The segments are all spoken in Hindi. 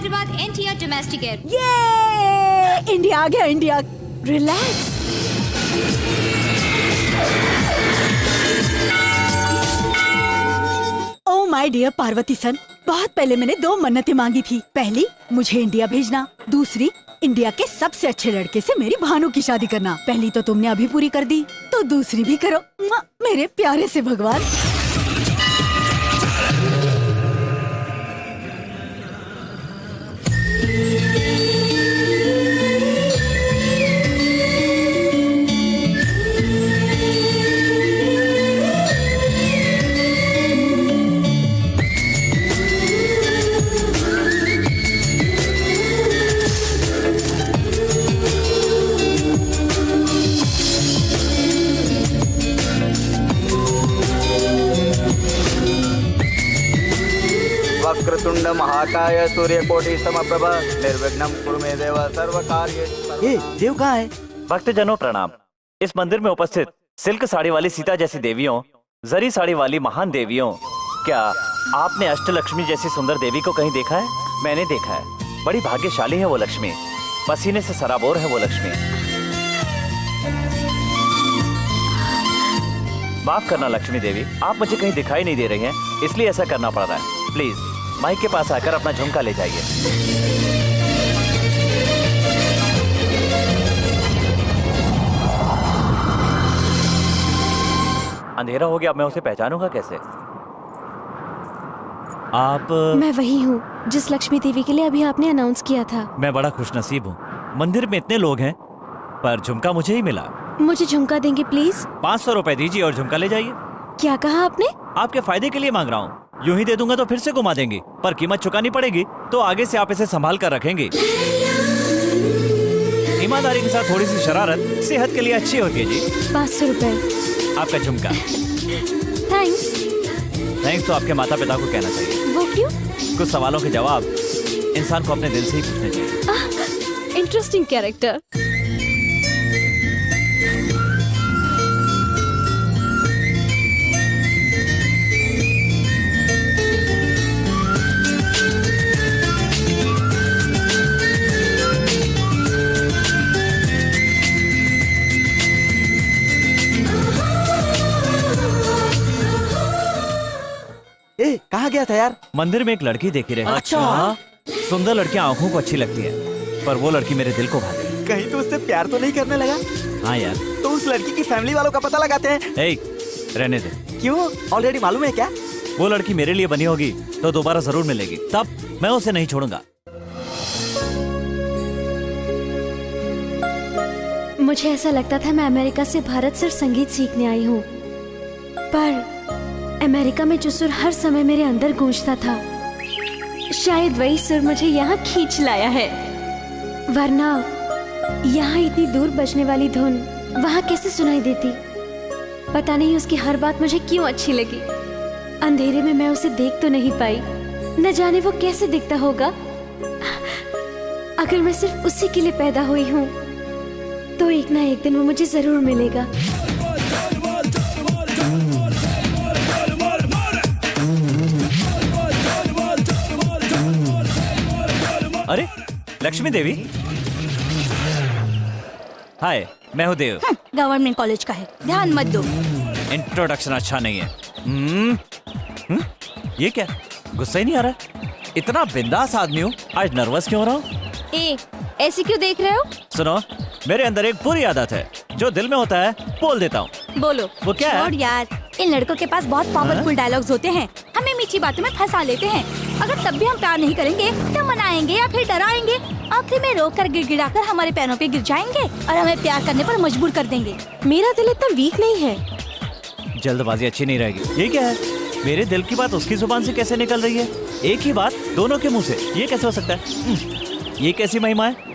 Hyderabad NTR domestic air. ये इंडिया आ गया, India. Relax. Oh my dear Parvati son, बहुत पहले मैंने 2 मन्नतें मांगी थी। पहली, मुझे इंडिया भेजना। दूसरी, इंडिया के सबसे अच्छे लड़के से मेरी भानु की शादी करना। पहली तो तुमने अभी पूरी कर दी, तो दूसरी भी करो मेरे प्यारे से भगवान। वक्रतुंड महाकाय सूर्यकोटि समप्रभ निर्विघ्नं कुरु मे देव सर्वकार्येषु। ये देव कहाँ है? भक्तजनों प्रणाम। इस मंदिर में उपस्थित सिल्क साड़ी वाली सीता जैसी देवियों, जरी साड़ी वाली महान देवियों, क्या आपने अष्टलक्ष्मी जैसी सुंदर देवी को कहीं देखा है? मैंने देखा है। बड़ी भाग्यशाली है वो लक्ष्मी, पसीने से सराबोर है वो लक्ष्मी। माफ करना लक्ष्मी देवी, आप मुझे कहीं दिखाई नहीं दे रही हैं, इसलिए ऐसा करना पड़ रहा है। प्लीज माइक के पास आकर अपना झुमका ले जाइए। अंधेरा हो गया, अब मैं उसे पहचानूंगा कैसे? आप? मैं वही हूँ जिस लक्ष्मी देवी के लिए अभी आपने अनाउंस किया था। मैं बड़ा खुशनसीब हूँ। मंदिर में इतने लोग हैं पर झुमका मुझे ही मिला। मुझे झुमका देंगे प्लीज? 500 रुपए दीजिए और झुमका ले जाइए। क्या कहा आपने? आपके फायदे के लिए मांग रहा हूँ। यूं ही दे दूंगा तो फिर से घुमा देंगी, पर कीमत चुकानी पड़ेगी, तो आगे से आप इसे संभाल कर रखेंगे। ईमानदारी के साथ थोड़ी सी शरारत सेहत के लिए अच्छी होती है जी। 500 रुपए आपका झुमका। थैंक्स। थैंक्स तो आपके माता पिता को कहना चाहिए। वो क्यों? कुछ सवालों के जवाब इंसान को अपने दिल से ही पूछने चाहिए। Interesting character. कहाँ गया था यार? मंदिर में एक लड़की देखी रहे। अच्छा। सुंदर लड़कियां आंखों को अच्छी लगती है, पर वो लड़की मेरे दिल को भाती। कहीं तो उससे प्यार तो नहीं करने लगा? हाँ यार। तो उस लड़की की फैमिली वालों का पता लगाते हैं। रहने दे। क्यों? ऑलरेडी मालूम है क्या? वो लड़की मेरे लिए बनी होगी तो दोबारा जरूर मिलेगी, तब मैं उसे नहीं छोड़ूंगा। मुझे ऐसा लगता था मैं अमेरिका से भारत सिर्फ संगीत सीखने आई हूँ, पर अमेरिका में जो सुर हर समय मेरे अंदर गूंजता था, शायद वही सुर मुझे यहाँ खींच लाया है। वरना यहाँ इतनी दूर बजने वाली धुन वहाँ कैसे सुनाई देती? पता नहीं उसकी हर बात मुझे क्यों अच्छी लगी। अंधेरे में मैं उसे देख तो नहीं पाई, न जाने वो कैसे दिखता होगा। अगर मैं सिर्फ उसी के लिए पैदा हुई हूँ तो एक ना एक दिन वो मुझे जरूर मिलेगा। अरे लक्ष्मी देवी। हाय, मैं हूँ देव। गवर्नमेंट कॉलेज का है, ध्यान मत दो। इंट्रोडक्शन अच्छा नहीं है। ये क्या, गुस्सा ही नहीं आ रहा? इतना बिंदास आदमी हूँ, आज नर्वस क्यों हो रहा हूँ? ऐसे क्यों देख रहे हो? सुनो, मेरे अंदर एक बुरी आदत है, जो दिल में होता है बोल देता हूँ। बोलो। वो क्या है? छोड़ यार, इन लड़कों के पास बहुत पावरफुल डायलॉग्स होते हैं, हमें मीठी बातों में फंसा लेते हैं। अगर तब भी हम प्यार नहीं करेंगे तो मनाएंगे या फिर डराएंगे, आखिर में रोक कर गिड़गिड़ाकर हमारे पैरों पे गिर जाएंगे और हमें प्यार करने पर मजबूर कर देंगे। मेरा दिल इतना वीक नहीं है। जल्दबाजी अच्छी नहीं रहेगी। ये क्या है? मेरे दिल की बात उसकी जुबान से कैसे निकल रही है? एक ही बात दोनों के मुंह से, ये कैसे हो सकता है? ये कैसी महिमा है?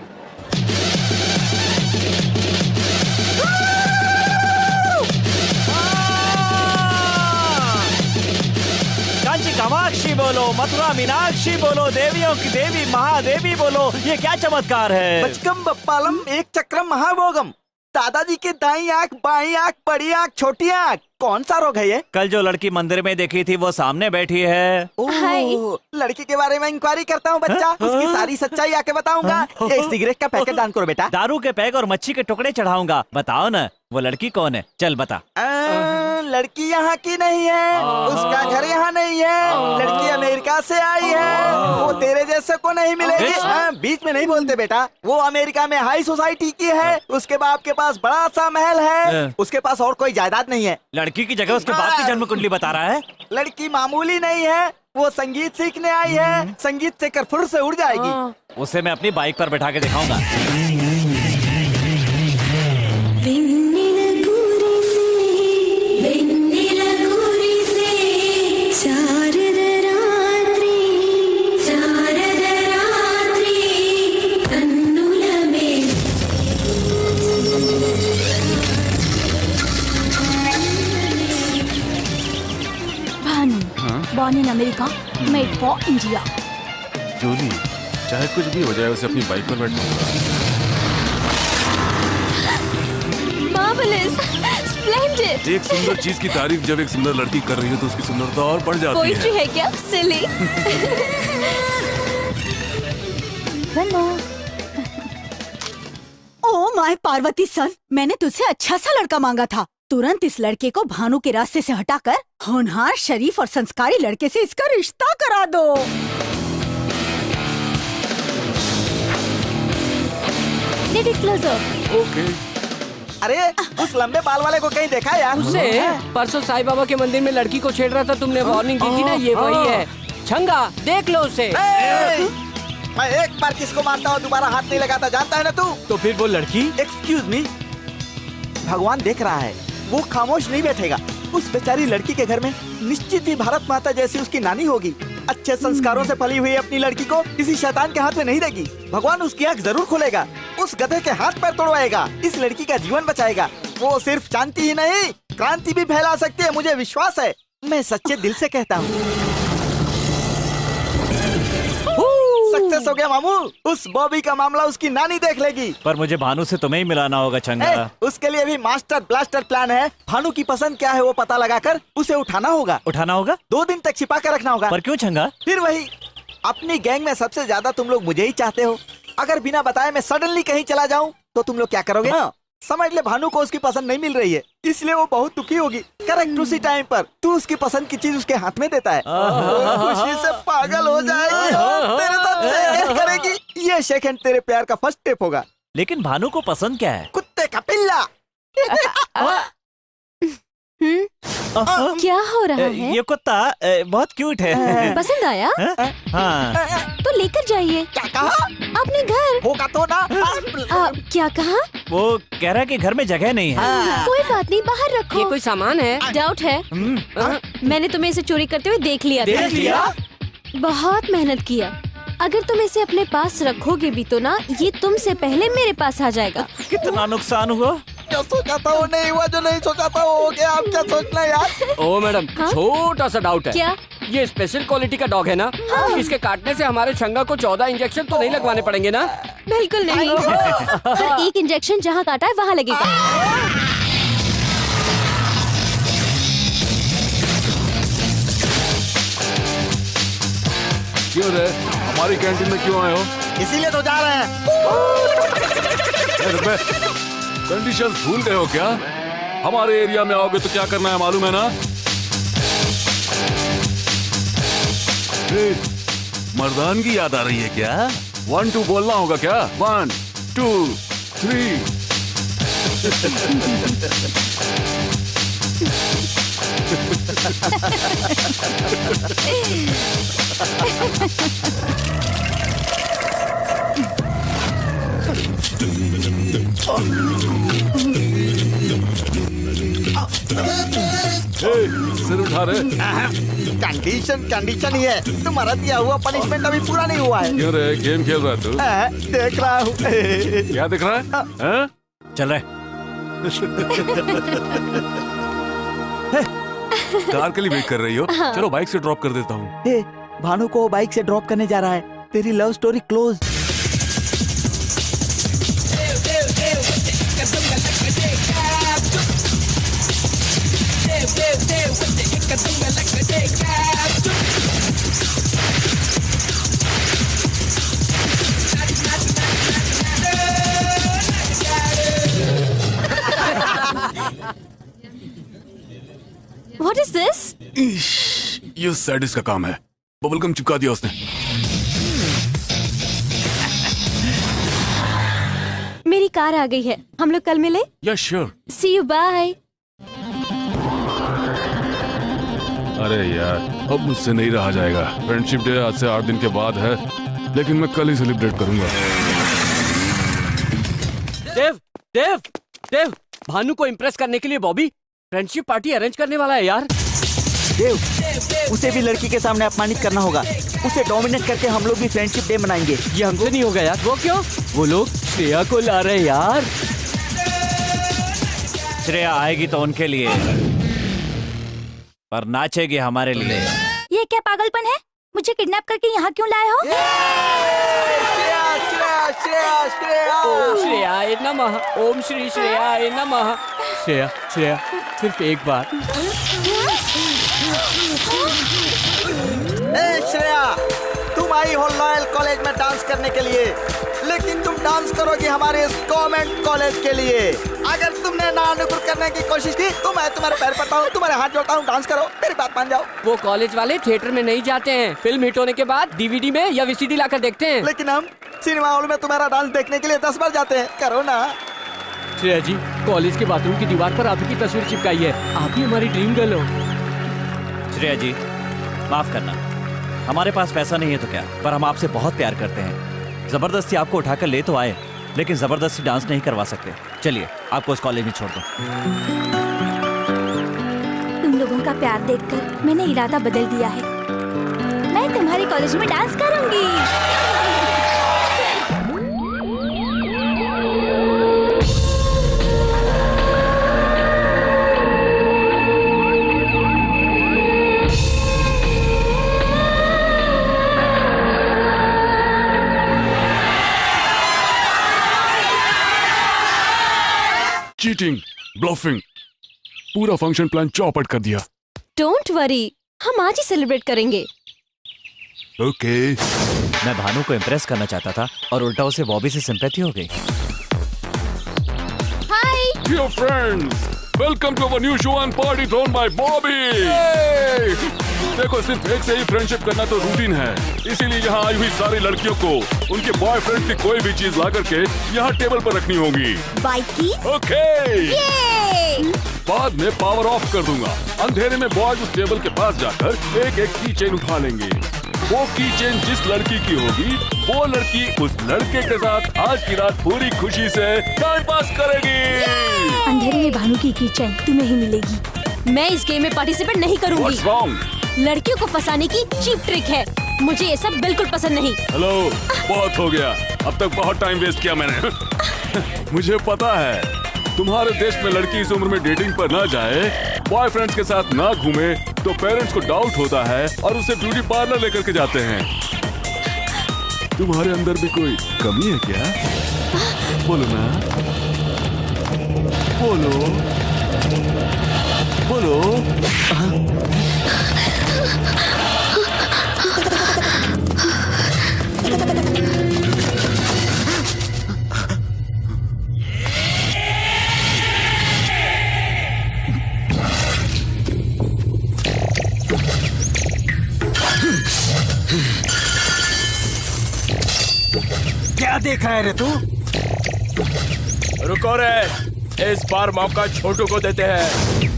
कांची कामाक्षी बोलो, मथुरा मीनाक्षी बोलो, देवियों की देवी महादेवी बोलो, ये क्या चमत्कार है? बचकम बप्पालम एक चक्रम महाभोगम। दादाजी के दाई आँख, बाई आँख, बड़ी आँख, छोटी आँख, कौन सा रोग है ये? कल जो लड़की मंदिर में देखी थी वो सामने बैठी है। हाय। ओह, लड़की के बारे में इंक्वायरी करता हूँ बच्चा। उसकी सारी सच्चाई आके बताऊंगा। ये सिगरेट का पैकेट दान करो बेटा। दारू के पैक और मच्छी के टुकड़े चढ़ाऊंगा। बताओ ना वो लड़की कौन है? चल बता। लड़की यहाँ की नहीं है, उसका घर यहाँ नहीं है। लड़की अमेरिका से आई है। वो तेरे जैसे को नहीं मिलेगी। बीच में नहीं बोलते बेटा। वो अमेरिका में हाई सोसाइटी की है। उसके बाप के पास बड़ा सा महल है। उसके पास और कोई जायदाद नहीं है। लड़की की जगह उसके बाप की जन्म कुंडली बता रहा है। लड़की मामूली नहीं है, वो संगीत सीखने आई है। संगीत सीखकर फुर से उड़ जाएगी। उसे मैं अपनी बाइक पर बैठा के दिखाऊंगा। Born in America, made for India. Jully, चाहे कुछ भी हो जाए उसे अपनी बाइक पर बैठाऊंगा। Marvelous, splendid. एक सुंदर चीज की तारीफ जब एक सुंदर लड़की कर रही है तो उसकी सुंदरता और बढ़ जाती पोइट्री है क्या? Silly. ओह माय पार्वती सन, मैंने तुझसे अच्छा सा लड़का मांगा था। तुरंत इस लड़के को भानु के रास्ते से हटाकर होनहार, शरीफ और संस्कारी लड़के से इसका रिश्ता करा दो। Get it closer. ओके। अरे उस लंबे बाल वाले को कहीं देखा यार? उसे परसों साईं बाबा के मंदिर में लड़की को छेड़ रहा था, तुमने वार्निंग दी थी ना, ये वही है। छंगा, देख लो उसे। मैं एक बार किसको मारता हूँ दोबारा हाथ नहीं लगाता, जानता है ना तू? तो फिर वो लड़की? एक्सक्यूज मी, भगवान देख रहा है, वो खामोश नहीं बैठेगा। उस बेचारी लड़की के घर में निश्चित ही भारत माता जैसी उसकी नानी होगी। अच्छे संस्कारों से पली हुई अपनी लड़की को किसी शैतान के हाथ में नहीं देगी। भगवान उसकी आंख जरूर खोलेगा, उस गधे के हाथ पैर तोड़वाएगा, इस लड़की का जीवन बचाएगा। वो सिर्फ शांति ही नहीं, क्रांति भी फैला सकती है, मुझे विश्वास है। मैं सच्चे दिल से कहता हूँ। सक्सेस हो गया मामू। उस बॉबी का मामला उसकी नानी देख लेगी। पर मुझे भानु से तुम्हें ही मिलाना होगा छंगा। उसके लिए भी मास्टर ब्लास्टर प्लान है। भानु की पसंद क्या है वो पता लगाकर उसे उठाना होगा। उठाना होगा? 2 दिन तक छिपा कर रखना होगा। पर क्यों छंगा? फिर वही, अपनी गैंग में सबसे ज्यादा तुम लोग मुझे ही चाहते हो। अगर बिना बताए मैं सडनली कहीं चला जाऊं तो तुम लोग क्या करोगे? समझ ले, भानु को उसकी पसंद नहीं मिल रही है, इसलिए वो बहुत दुखी होगी। करेक्ट उसी टाइम पर तू उसकी पसंद की चीज उसके हाथ में देता है। खुशी से पागल हो जाएगी और तेरे साथ शेक करेगी। ये शेक हैंड तेरे प्यार का फर्स्ट स्टेप होगा। लेकिन भानु को पसंद क्या है? कुत्ते का पिल्ला। क्या हो रहा है? ये कुत्ता बहुत क्यूट है। पसंद आया? हाँ। तो लेकर जाइए क्या कहा? अपने घर। होगा तो ना। क्या कहा? वो कह रहा है कि घर में जगह नहीं है। कोई बात नहीं, बाहर रखो। ये कोई सामान है? डाउट है? मैंने तुम्हें इसे चोरी करते हुए देख लिया था। देख लिया? बहुत मेहनत किया। अगर तुम इसे अपने पास रखोगे भी तो ना, ये तुमसे पहले मेरे पास आ जाएगा। कितना नुकसान हुआ? जो सोचा था वो नहीं हुआ, जो नहीं सोचा था वो हो गया। आप क्या सोचना यार? ओ मैडम, छोटा सा डाउट है। क्या? ये स्पेशल क्वालिटी का डॉग है ना? इसके काटने से हमारे छंगा को 14 इंजेक्शन तो नहीं लगवाने पड़ेंगे ना? बिल्कुल नहीं। पर एक इंजेक्शन जहाँ काटा है वहाँ लगेगा। क्यों रे, हमारी कैंटीन में क्यों आए हो? इसीलिए तो जा रहे हैं। कंडीशंस भूल गए हो क्या? हमारे एरिया में आओगे तो क्या करना है मालूम है ना? मर्दानगी याद आ रही है क्या? 1 2 बोलना होगा क्या? 1 2 3। सिर उठा रहे। कंडीशन ही है। तुम्हारा दिया हुआ पनिशमेंट अभी पूरा नहीं हुआ है। क्यों रे, गेम खेल रहा है तू? देख रहा हूँ। क्या दिख रहा है? हैं? चल रहे। कार के लिए वेट कर रही हो? चलो बाइक से ड्रॉप कर देता हूँ। भानु को बाइक से ड्रॉप करने जा रहा है। तेरी लव स्टोरी क्लोज। ये सैडिस्ट का काम है। बबलगम चिपका दिया उसने। मेरी कार आ गई है, हम लोग कल मिले। या श्योर। C you, bye. अरे यार, अब मुझसे नहीं रहा जाएगा। फ्रेंडशिप डे आज से 8 दिन के बाद है, लेकिन मैं कल ही सेलिब्रेट करूंगा। देव, भानु को इम्प्रेस करने के लिए बॉबी फ्रेंडशिप पार्टी अरेंज करने वाला है यार। देव, उसे भी लड़की के सामने अपमानित करना होगा। उसे डोमिनेट करके हम लोग भी फ्रेंडशिप डे मनाएंगे। ये हमसे नहीं होगा यार। वो क्यों? वो लोग श्रेया को ला रहे हैं यार। श्रेया आएगी तो उनके लिए, पर नाचेगी हमारे लिए। ये क्या पागलपन है? मुझे किडनैप करके यहाँ क्यों लाए हो? ओम श्रेयाय नमः, ओम श्री श्रेयाय नमः। श्रेया, सिर्फ एक बार। श्रेया, तुम आई हो लॉयल कॉलेज में डांस करने के लिए, लेकिन तुम डांस करोगी हमारे इस गवर्नमेंट कॉलेज के लिए। अगर तुमने नानुकुर करने की कोशिश की तो मैं तुम्हारे पैर पड़ता हूँ, तुम्हारे हाथ जोड़ता हूँ, डांस करो, मेरी बात मान जाओ। वो कॉलेज वाले थिएटर में नहीं जाते हैं, फिल्म हिट होने के बाद डीवीडी में या वीसीडी लाकर देखते हैं। लेकिन हम सिनेमा हॉल में तुम्हारा डांस देखने के लिए 10 बार जाते हैं, करो ना। श्रेया जी, कॉलेज के बाथरूम की दीवार पर आपकी तस्वीर चिपकाई है। आप ही हमारी ड्रीम गर्ल हो। श्रेया जी, माफ करना, हमारे पास पैसा नहीं है तो क्या, पर हम आपसे बहुत प्यार करते हैं। जबरदस्ती आपको उठाकर ले तो आए, लेकिन जबरदस्ती डांस नहीं करवा सकते। चलिए, आपको इस कॉलेज में छोड़ दो। तुम लोगों का प्यार देखकर मैंने इरादा बदल दिया है। मैं तुम्हारे कॉलेज में डांस करूंगी। चीटिंग, ब्लफिंग, पूरा फंक्शन प्लान चौपट कर दिया। डोंट वरी, हम आज ही सेलिब्रेट करेंगे। ओके। मैं भानु को इम्प्रेस करना चाहता था और उल्टा उसे बॉबी से सिंपैथी हो गई। Hi dear friends, welcome to our new show and party thrown by Bobby. देखो, सिर्फ एक से ही फ्रेंडशिप करना तो रूटीन है, इसीलिए यहाँ आई हुई सारी लड़कियों को उनके बॉयफ्रेंड की कोई भी चीज ला करके यहाँ टेबल पर रखनी होगी। ओके। बाद में पावर ऑफ कर दूंगा। अंधेरे में बॉयज उस टेबल के पास जाकर एक एक की चेन उठा लेंगे। वो की चेन जिस लड़की की होगी, वो लड़की उस लड़के के साथ आज की रात पूरी खुशी से टाइम पास करेगी। अंधेरे में भानु की चैन तुम्हें ही मिलेगी। मैं इस गेम में पार्टिसिपेट नहीं करूंगी। What's wrong? लड़कियों को फंसाने की चीप ट्रिक है, मुझे ये सब बिल्कुल पसंद नहीं। हेलो, बहुत हो गया, अब तक बहुत टाइम वेस्ट किया मैंने। मुझे पता है तुम्हारे देश में लड़की इस उम्र में डेटिंग पर ना जाए, बॉयफ्रेंड्स के साथ ना घूमे तो पेरेंट्स को डाउट होता है और उसे ब्यूटी पार्लर लेकर के जाते हैं। तुम्हारे अंदर भी कोई कमी है क्या? बोलो ना, बोलो बोलो। क्या देख रहा है रे तू? रुको रे, इस बार मौका छोटू को देते हैं।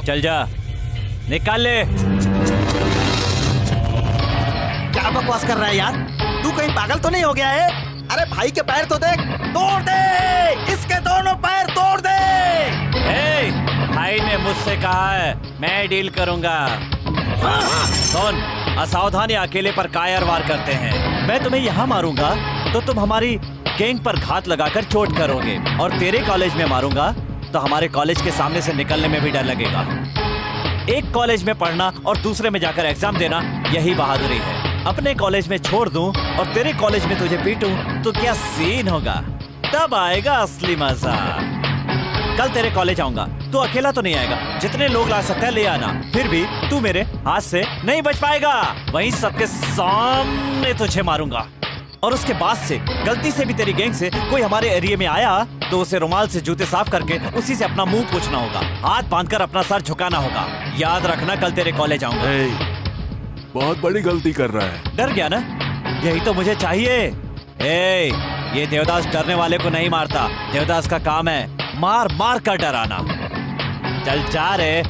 चल जा, निकाल ले। क्या बकवास कर रहा है यार? तू कहीं पागल तो नहीं हो गया है? अरे भाई के पैर तो देख, तोड़ दे, इसके दोनों पैर तोड़ दे। भाई ने मुझसे कहा है मैं डील करूंगा। कौन असावधानी अकेले पर कायर वार करते हैं। मैं तुम्हें यहाँ मारूंगा तो तुम हमारी गैंग पर घात लगाकर चोट करोगे, और तेरे कॉलेज में मारूंगा तो हमारे कॉलेज के सामने से निकलने में भी डर लगेगा। एक कॉलेज में पढ़ना और दूसरे में जाकर एग्जाम देना, यही बहादुरी है। अपने कॉलेज में छोड़ दूं और तेरे कॉलेज में तुझे पीटूं तो क्या सीन होगा? तब आएगा असली मजा। कल तेरे कॉलेज आऊंगा, तू अकेला तो नहीं आएगा, जितने लोग ला सकता है ले आना। फिर भी तू मेरे हाथ से नहीं बच पाएगा, वहीं सबके सामने तुझे मारूंगा। और उसके बाद से गलती से भी तेरी गैंग से कोई हमारे एरिया में आया तो उसे रुमाल से जूते साफ करके उसी से अपना मुंह पोंछना होगा, हाथ बांधकर अपना सर झुकाना होगा। याद रखना, कल तेरे कॉलेज आऊंगा। बहुत बड़ी गलती कर रहा है। डर गया ना? यही तो मुझे चाहिए। ये देवदास डरने वाले को नहीं मारता, देवदास का काम है मार मार कर डराना। चल जा रे,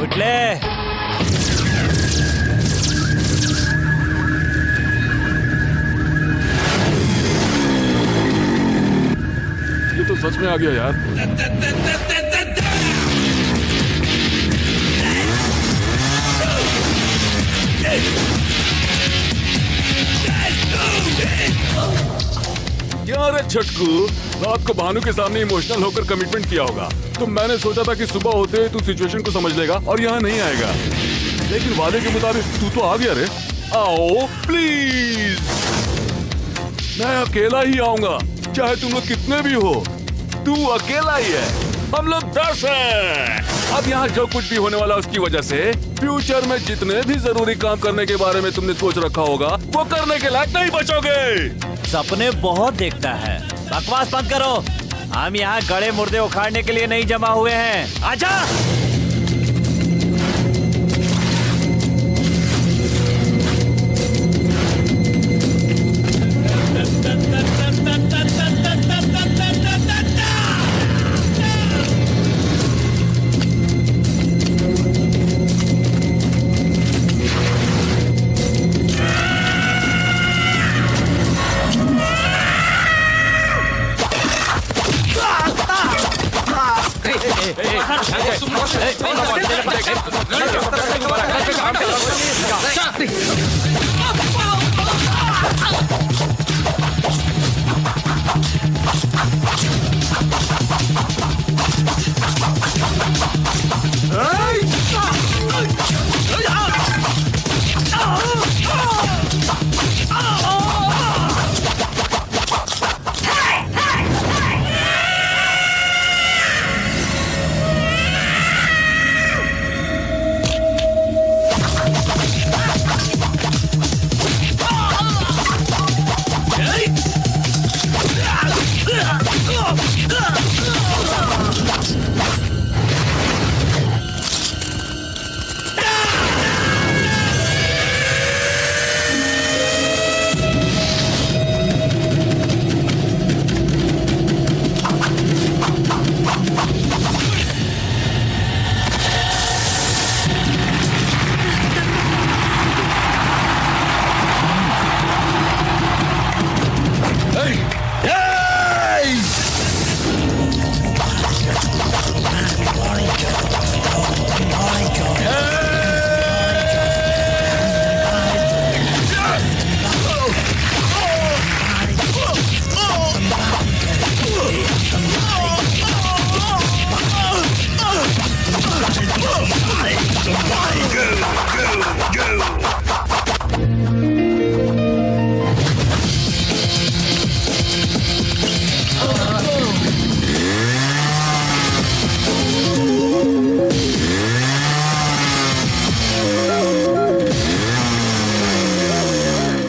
उठ ले। ये तो सच में आ गया यार। क्या रे छटकू, रात को भानु के सामने इमोशनल होकर कमिटमेंट किया होगा, तो मैंने सोचा था कि सुबह होते हुए तू सिचुएशन को समझ लेगा और यहाँ नहीं आएगा, लेकिन वादे के मुताबिक तू तो आ गया रे। आओ प्लीज, मैं अकेला ही आऊंगा, चाहे तुम लोग कितने भी हो। तू अकेला ही है, हम लोग 10 हैं। अब यहाँ जो कुछ भी होने वाला उसकी वजह से फ्यूचर में जितने भी जरूरी काम करने के बारे में तुमने सोच रखा होगा वो करने के लायक नहीं बचोगे। सपने बहुत देखता है, बकवास बंद करो। हम यहाँ गड़े मुर्दे उखाड़ने के लिए नहीं जमा हुए हैं, आजा।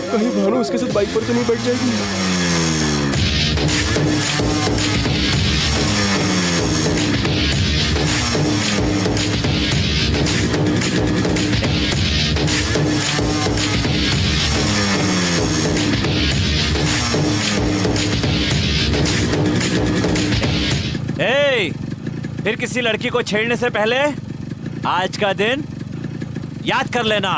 कहीं भानु उसके साथ बाइक पर तो नहीं बैठ जाएगी? फिर किसी लड़की को छेड़ने से पहले आज का दिन याद कर लेना।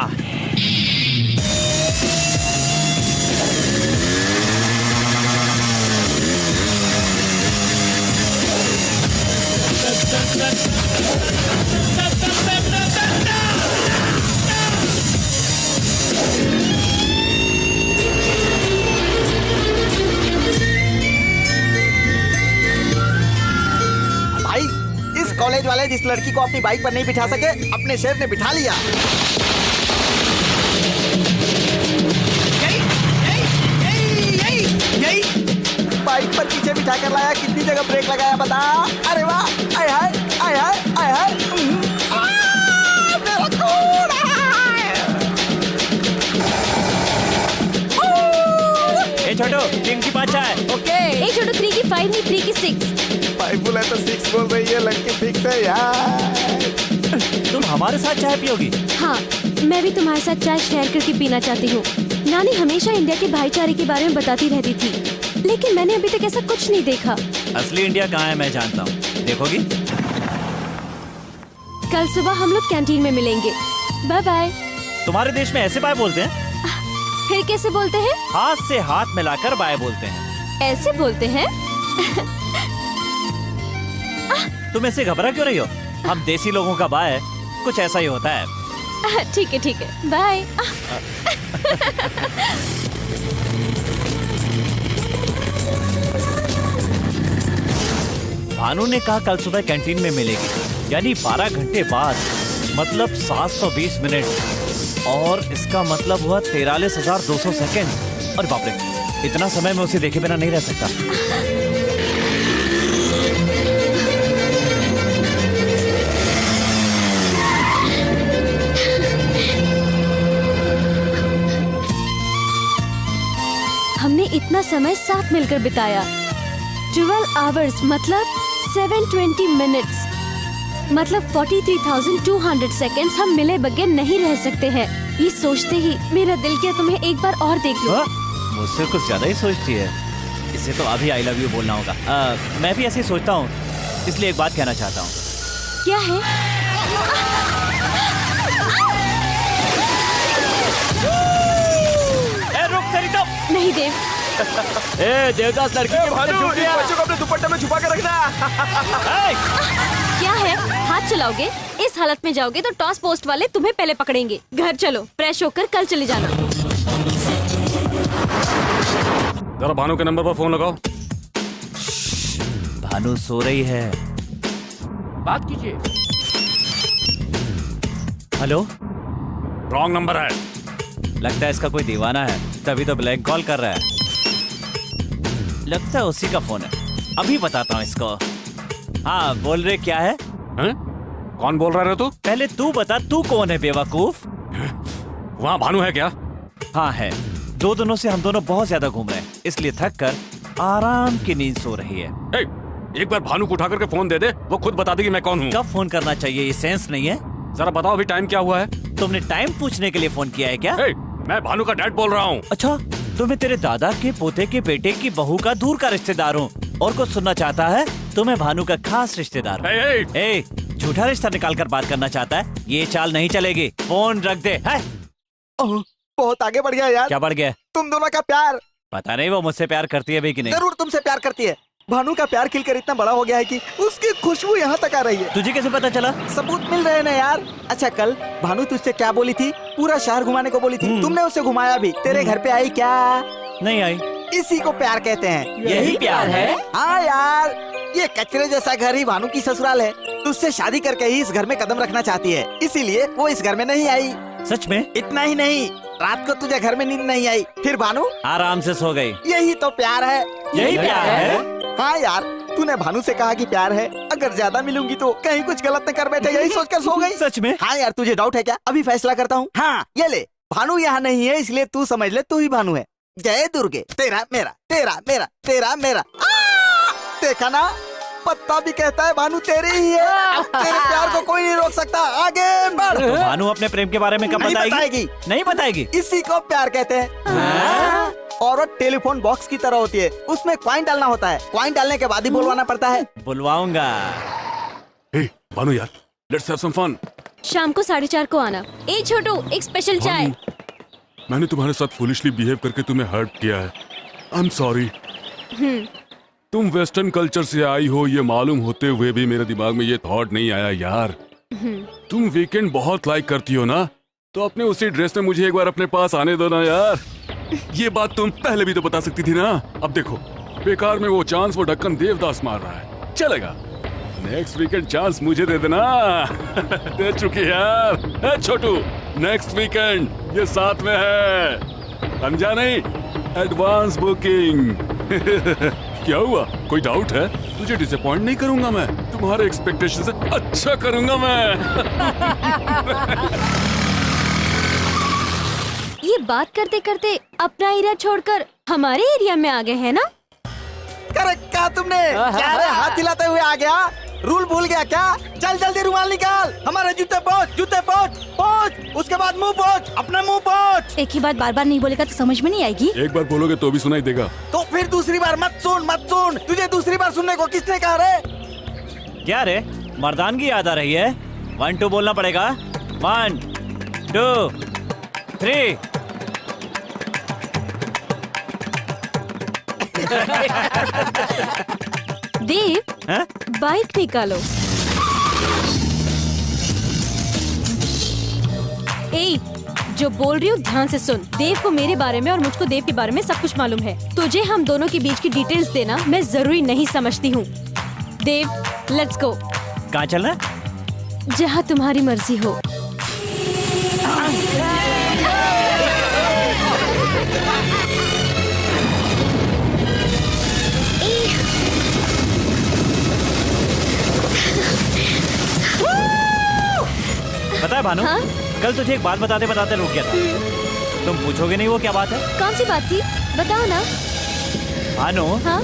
कॉलेज वाले जिस लड़की को अपनी बाइक पर नहीं बिठा सके, अपने शेर ने बिठा लिया। यही बाइक पर पीछे बिठा कर लाया, कितनी जगह ब्रेक लगाया बता। अरे वाह, आय हाय आय हाय आय हाय, मेरा खून। ए छोटू, 3 की 5 चाय। ओके। ए छोटू, 3 की 5 नहीं, 3 की 6। 5 बोला तो 6 बोल रही है, लड़की फिक्स है यार। तुम हमारे साथ चाय पियोगी? हाँ, मैं भी तुम्हारे साथ चाय शेयर करके पीना चाहती हूँ। नानी हमेशा इंडिया के भाईचारे के बारे में बताती रहती थी, लेकिन मैंने अभी तक ऐसा कुछ नहीं देखा। असली इंडिया कहाँ है मैं जानता हूँ, देखोगी? कल सुबह हम लोग कैंटीन में मिलेंगे। Bye bye. तुम्हारे देश में ऐसे बाय बोलते हैं? फिर कैसे बोलते हैं? हाथ से हाथ मिलाकर बाय बोलते हैं। ऐसे बोलते हैं? तुम ऐसे घबरा क्यों रही हो? हम देसी लोगों का बाय कुछ ऐसा ही होता है। ठीक है ठीक है, बाय। भानु ने कहा कल सुबह कैंटीन में मिलेगी, यानी 12 घंटे बाद, मतलब 720 मिनट, और इसका मतलब हुआ 43,200 सेकेंड। और बाप रे, इतना समय मैं उसे देखे बिना नहीं रह सकता। हमने इतना समय साथ मिलकर बिताया। 12 आवर्स मतलब 720 मिनट्स, मतलब 43,200 सेकेंड्स हम मिले बगैर नहीं रह सकते हैं। ये सोचते ही मेरा दिल किया तुम्हें एक बार और देख लो। मुझसे कुछ ज्यादा ही सोचती है। इसे तो अभी आई लव यू बोलना होगा। मैं भी ऐसे ही सोचता हूँ, इसलिए एक बात कहना चाहता हूँ। क्या है? रुक तेरी तो। नहीं देव। ए देवदास, लड़की के बच्चों को अपने दुपट्टे में छुपा कर रखना। क्या है? हाथ चलाओगे? इस हालत में जाओगे तो टॉस पोस्ट वाले तुम्हें पहले पकड़ेंगे। घर चलो, फ्रेश होकर कल चले जाना। जरा भानु के नंबर पर फोन लगाओ। भानु सो रही है। बात कीजिए। हेलो, रॉन्ग नंबर है। लगता है इसका कोई दीवाना है, तभी तो ब्लैंक कॉल कर रहा है। लगता है उसी का फोन है, अभी बताता हूँ इसको। हाँ, बोल रहे क्या है? हैं? कौन बोल रहा है तू? पहले तू बता, तू कौन है बेवकूफ? वहाँ भानु है क्या? हाँ है। 2 दिनों से हम दोनों बहुत ज्यादा घूम रहे हैं, इसलिए थक कर आराम की नींद सो रही है। ए, एक बार भानु को उठा करके फोन दे दे, वो खुद बता देगी मैं कौन हूँ। कब फोन करना चाहिए, ये सेंस नहीं है? जरा बताओ अभी टाइम क्या हुआ है? तुमने टाइम पूछने के लिए फोन किया है क्या? ए, मैं भानु का डैड बोल रहा हूँ। अच्छा, तो मैं तेरे दादा के पोते के बेटे की बहू का दूर का रिश्तेदार हूँ, और कुछ सुनना चाहता है तो मैं भानु का खास रिश्तेदार हूँ। ए, झूठा रिश्ता निकाल कर बात करना चाहता है? ये चाल नहीं चलेगी, फोन रख दे। है? बहुत आगे बढ़ गया यार। क्या बढ़ गया? तुम दोनों का प्यार। पता नहीं वो मुझसे प्यार करती है भी कि नहीं। जरूर तुमसे प्यार करती है। भानु का प्यार खिलकर इतना बड़ा हो गया है कि उसकी खुशबू यहाँ तक आ रही है। तुझे कैसे पता चला? सबूत मिल रहे हैं ना यार। अच्छा, कल भानु तुझसे क्या बोली थी? पूरा शहर घुमाने को बोली थी, तुमने उसे घुमाया भी। तेरे घर पे आई क्या? नहीं आई। इसी को प्यार कहते हैं। यही प्यार है? हाँ यार, ये कचरे जैसा घर ही भानु की ससुराल है। तुझसे शादी करके ही इस घर में कदम रखना चाहती है, इसीलिए वो इस घर में नहीं आई। सच में? इतना ही नहीं, रात को तुझे घर में नींद नहीं आई, फिर भानु आराम से सो गई। यही तो प्यार है। यही प्यार है? हाँ यार, तूने भानु से कहा कि प्यार है, अगर ज्यादा मिलूंगी तो कहीं कुछ गलत न कर बैठे, यही सोचकर सो गई। सच में? हाँ यार, तुझे डाउट है क्या? अभी फैसला करता हूँ। हाँ, ये ले, भानु यहाँ नहीं है, इसलिए तू समझ ले तू ही भानु है। जय दुर्गे, तेरा मेरा, तेरा मेरा, तेरा मेरा। देखा ना, पत्ता भी कहता है भानु तेरी ही है। तेरे प्यार को कोई नहीं रोक सकता, आगे बढ़। तो भानु अपने प्रेम के बारे में कब बताएगी? नहीं बताएगी। इसी को प्यार कहते हैं। और वो टेलीफोन बॉक्स की तरह होती है, उसमें कॉइन डालना होता है, कॉइन डालने के बाद ही बुलवाना पड़ता है। बुलवाऊंगा। हे भानु यार, लेट्स हैव सम फन। शाम को 4:30 को आना। ए छोटू, एक स्पेशल चाय। मैंने तुम्हारे साथ फूलिशली बिहेव करके तुम्हें हर्ट किया है। I am sorry. तुम वेस्टर्न कल्चर से आई हो ये मालूम होते हुए भी मेरे दिमाग में ये थॉट नहीं आया यार। तुम वीकेंड बहुत लाइक करती हो ना, तो अपने उसी ड्रेस में मुझे एक बार अपने पास आने दो ना यार। ये बात तुम पहले भी तो बता सकती थी ना। अब देखो, बेकार में वो चांस वो ढक्कन देवदास मार रहा है। चलेगा, नेक्स्ट वीकेंड चांस मुझे दे देना। दे चुकी यार। छोटू, नेक्स्ट वीकेंड ये साथ में है, समझा नहीं? Advance booking. क्या हुआ, कोई डाउट है? तुझे डिसअपॉइंट नहीं करूंगा मैं, तुम्हारे एक्सपेक्टेशन से अच्छा करूंगा मैं। ये बात करते करते अपना एरिया छोड़कर हमारे एरिया में आ गए हैं ना? करेक्ट कहा तुमने। क्या रे, हाथ हिलाते हुए आ गया? रूल भूल गया क्या? चल जल्दी रुमाल निकाल, हमारे जूते पोंछ, उसके बाद मुंह पोंछ, अपना मुंह पोंछ। एक ही बात बार बार नहीं बोलेगा तो समझ में नहीं आएगी। एक बार बोलोगे तो भी सुनाई देगा। तो फिर दूसरी बार मत सुन। तुझे दूसरी बार सुनने को किसने कहा रे? क्या रे, मर्दानगी याद आ रही है? 1 2 बोलना पड़ेगा। 1 2 3। देव, हाँ? बाइक निकालो। ए, जो बोल रही हूँ ध्यान से सुन। देव को मेरे बारे में और मुझको देव के बारे में सब कुछ मालूम है। तुझे हम दोनों के बीच की डिटेल्स देना मैं जरूरी नहीं समझती हूँ। देव, लेट्स गो। कहाँ चलना है? जहाँ तुम्हारी मर्जी हो। पता है भानु, हाँ? कल तुझे एक बात बताते बताते रुक गया था। तुम पूछोगे नहीं वो क्या बात है? कौन सी बात थी, बताओ ना। भानु, हाँ?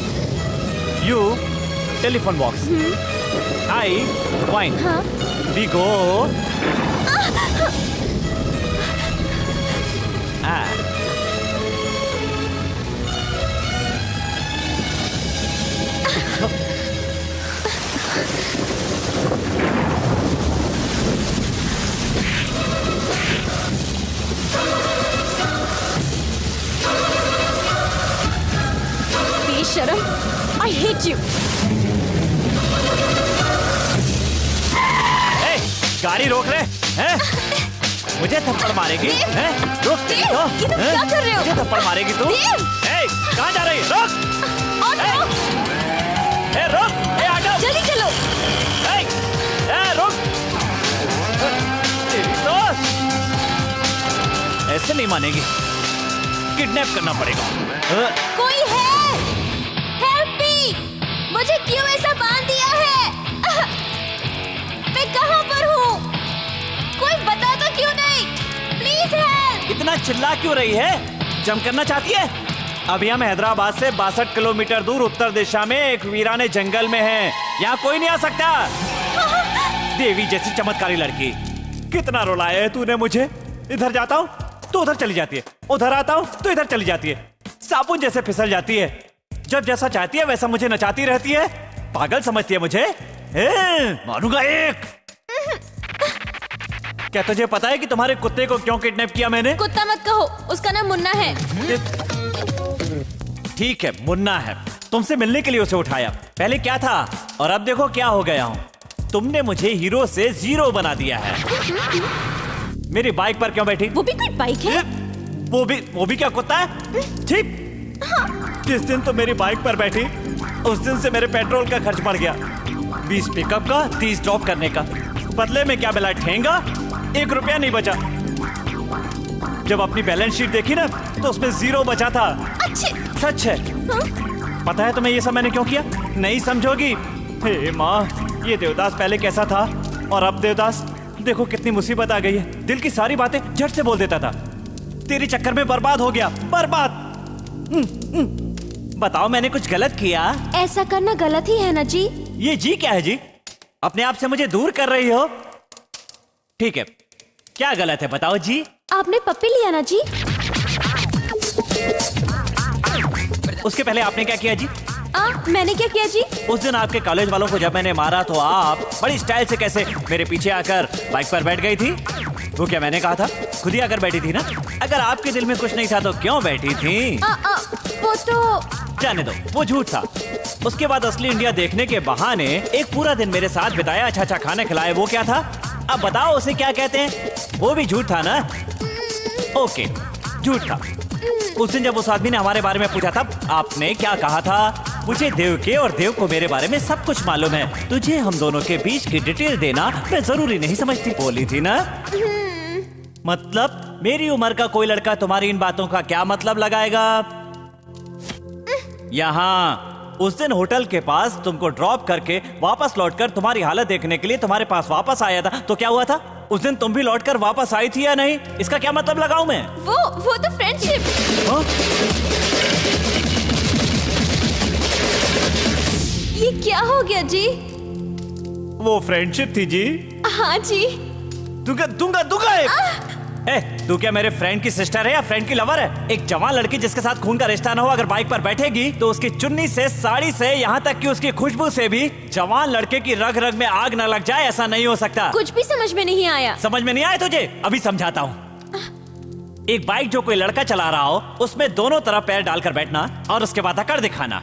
You telephone box, I wine, हाँ? We go. बेशरम, I hate you। ए, गाड़ी रोक रहे हैं? मुझे थप्पड़ मारेगी? हैं? रुक तेरी तो, ये तुम हैं? क्या कर रहे हो? मुझे थप्पड़ मारेगी तू? देव! ए, कहाँ जा रही है? रुक! ए, रुक! ए, ऑटो! जल्दी चलो। रुक! तेरी तो ऐसे नहीं मानेगी, किडनैप करना पड़ेगा। कोई है? Help me! मुझे क्यों ऐसा बांध दिया है? मैं कहाँ पर हूँ? कोई बता तो क्यों नहीं? Please help! इतना चिल्ला क्यों रही है? जम करना चाहती है? अभी हम हैदराबाद से 62 किलोमीटर दूर उत्तर दिशा में एक वीराने जंगल में हैं। यहाँ कोई नहीं आ सकता। देवी जैसी चमत्कारी लड़की, कितना रुलाया है तूने मुझे। इधर जाता हूँ तो उधर चली जाती है, उधर आता हूँ तो इधर चली जाती है, साबुन जैसे फिसल जाती है। जब जैसा चाहती है वैसा मुझे नचाती रहती है। पागल समझती है मुझे। मारूंगा एक। क्या तुझे पता है कि तुम्हारे कुत्ते को क्यों किडनैप किया मैंने? कुत्ता मत कहो, उसका नाम मुन्ना है। ठीक है, मुन्ना है। तुमसे मिलने के लिए उसे उठाया। पहले क्या था और अब देखो क्या हो गया हूँ। तुमने मुझे हीरो से जीरो बना दिया है। मेरी बाइक पर क्यों बैठी? वो भी कोई बाइक है? वो भी क्या कुत्ता है? ठीक। जिस दिन तो मेरी बाइक पर बैठी उस दिन से मेरे पेट्रोल का खर्च बढ़ गया। 20 पिकअप का, 30 ड्रॉप करने का। बदले में क्या मिला? ठेंगा। 1 रुपया नहीं बचा। जब अपनी बैलेंस शीट देखी ना तो उसमें 0 बचा था। सच है। पता है तुम्हें ये सब मैंने क्यों किया? नहीं समझोगी। हे माँ, ये देवदास पहले कैसा था और अब देवदास देखो कितनी मुसीबत आ गई है। दिल की सारी बातें झट से बोल देता था। तेरे चक्कर में बर्बाद हो गया, बर्बाद। बताओ मैंने कुछ गलत किया? ऐसा करना गलत ही है ना जी। ये जी क्या है जी? अपने आप से मुझे दूर कर रही हो। ठीक है, क्या गलत है बताओ जी? आपने पप्पी लिया ना जी? उसके पहले आपने क्या किया जी? मैंने क्या किया जी? उस दिन आपके कॉलेज वालों को जब मैंने मारा तो आप बड़ी स्टाइल से कैसे मेरे पीछे आकर बाइक पर बैठ गई थी। वो क्या मैंने कहा था? खुद ही आकर बैठी थी ना। अगर आपके दिल में कुछ नहीं था तो क्यों बैठी थी? वो तो जाने दो, वो झूठ था। उसके बाद असली इंडिया देखने के बहाने एक पूरा दिन मेरे साथ बिताया, अच्छा अच्छा खाना खिलाए। वो क्या था? अब बताओ उसे क्या कहते हैं? वो भी झूठ था ना? ओके, झूठ था। उस दिन जब उस आदमी ने हमारे बारे में पूछा था आपने क्या कहा था? मुझे देव के और देव को मेरे बारे में सब कुछ मालूम है। तुझे हम दोनों के बीच की डिटेल देना मैं जरूरी नहीं समझती। बोली थी ना? मतलब मेरी उम्र का कोई लड़का तुम्हारी इन बातों का क्या मतलब लगाएगा? यहाँ उस दिन होटल के पास तुमको ड्रॉप करके वापस लौटकर तुम्हारी हालत देखने के लिए तुम्हारे पास वापस आया था, तो क्या हुआ था? उस दिन तुम भी लौटकर वापस आई थी या नहीं? इसका क्या मतलब लगाऊं मैं? वो तो फ्रेंडशिप। ये क्या हो गया जी? वो फ्रेंडशिप थी जी। हाँ जी। दूंगा एक। तू क्या मेरे फ्रेंड की सिस्टर है या फ्रेंड की लवर है? एक जवान लड़की जिसके साथ खून का रिश्ता न हो अगर बाइक पर बैठेगी तो उसकी चुन्नी से, साड़ी से, यहाँ तक कि उसकी खुशबू से भी जवान लड़के की रग रग में आग न लग जाए, ऐसा नहीं हो सकता। कुछ भी समझ में नहीं आया। समझ में नहीं आया तुझे? अभी समझाता हूँ। एक बाइक जो कोई लड़का चला रहा हो उसमें दोनों तरफ पैर डालकर बैठना और उसके बाद अकड़ दिखाना,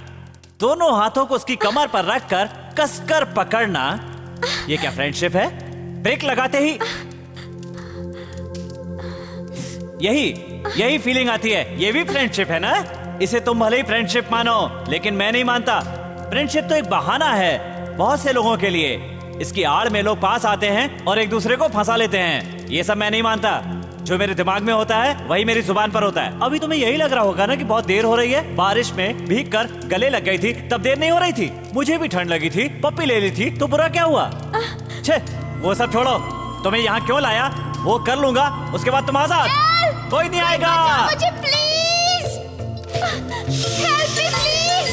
दोनों हाथों को उसकी कमर पर रखकर कसकर पकड़ना, ये क्या फ्रेंडशिप है? ब्रेक लगाते ही यही फीलिंग आती है, ये भी फ्रेंडशिप है ना? इसे तुम भले ही फ्रेंडशिप मानो, लेकिन मैं नहीं मानता। फ्रेंडशिप तो एक बहाना है बहुत से लोगों के लिए। इसकी आड़ में लोग पास आते हैं और एक दूसरे को फंसा लेते हैं। ये सब मैं नहीं मानता। जो मेरे दिमाग में होता है वही मेरी जुबान पर होता है। अभी तुम्हें यही लग रहा होगा ना कि बहुत देर हो रही है। बारिश में भीग कर गले लग गई थी तब देर नहीं हो रही थी। मुझे भी ठंड लगी थी, पप्पी ले ली थी तो बुरा क्या हुआ? छे, वो सब छोड़ो। तुम्हें यहाँ क्यों लाया वो कर लूंगा, उसके बाद तुम आजाद। कोई नहीं आएगा। मुझे प्लीज हेल्प मी प्लीज।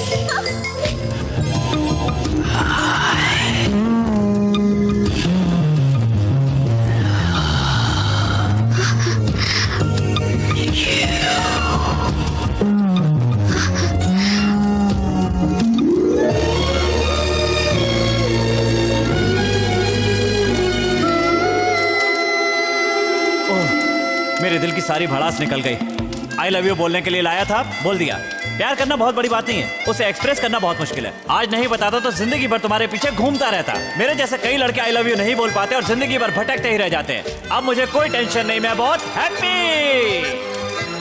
मेरे दिल की सारी भड़ास निकल गई। आई लव यू बोलने के लिए लाया था, बोल दिया। प्यार करना बहुत बड़ी बात नहीं है, उसे एक्सप्रेस करना बहुत मुश्किल है। आज नहीं बताता तो जिंदगी भर तुम्हारे पीछे घूमता रहता। मेरे जैसे कई लड़के आई लव यू नहीं बोल पाते और जिंदगी भर भटकते ही रह जाते हैं। अब मुझे कोई टेंशन नहीं, मैं बहुत हैप्पी।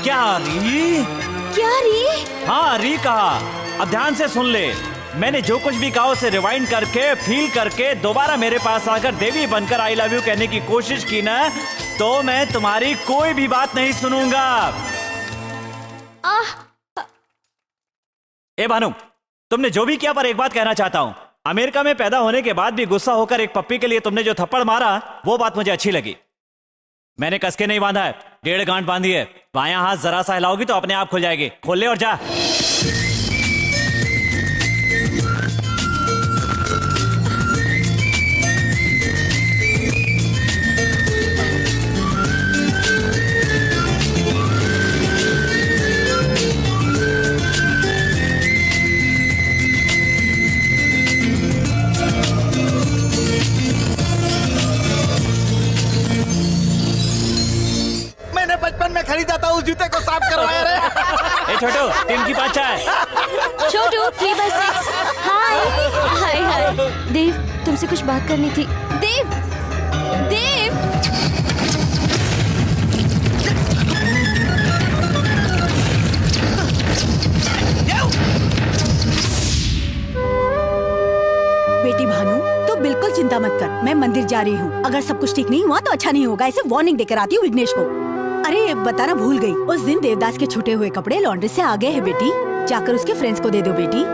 क्या री? हाँ री कहा। अब ध्यान से सुन ले। मैंने जो कुछ भी कहा उसे रिवाइंड करके, फील करके दोबारा मेरे पास आकर देवी बनकर आई लव यू कहने की कोशिश की ना, तो मैं तुम्हारी कोई भी बात नहीं सुनूंगा। ए भानु, तुमने जो भी किया पर एक बात कहना चाहता हूं। अमेरिका में पैदा होने के बाद भी गुस्सा होकर एक पप्पी के लिए तुमने जो थप्पड़ मारा वो बात मुझे अच्छी लगी। मैंने कसके नहीं बांधा है, 1.5 गांठ बांधी है। बायां हाथ जरा सा हिलाओगी तो अपने आप खुल जाएगी। खोल ले और जा। बचपन में खरीदा था उस जूते को साफ करवाया रे। ए छोटू, 3 की 5 चाय। छोटू 3/6। हाय हाय हाय। देव, तुमसे कुछ बात करनी थी। देव देव बेटी भानु, तो बिल्कुल चिंता मत कर। मैं मंदिर जा रही हूँ। अगर सब कुछ ठीक नहीं हुआ तो अच्छा नहीं होगा। ऐसे वार्निंग देकर आती हूँ विघ्नेश को। अरे बताना भूल गई, उस दिन देवदास के छूटे हुए कपड़े लॉन्ड्री से आ गए हैं बेटी। जाकर उसके फ्रेंड्स को दे दो बेटी।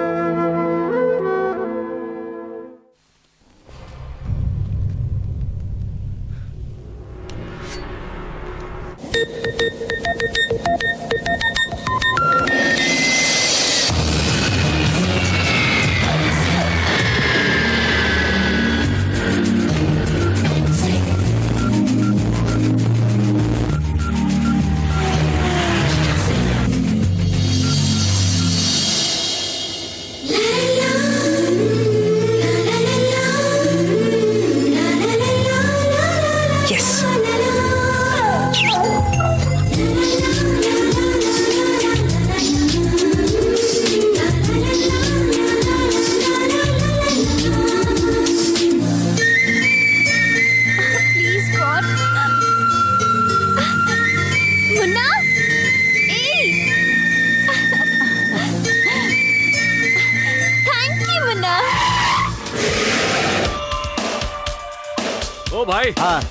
भाई, हाँ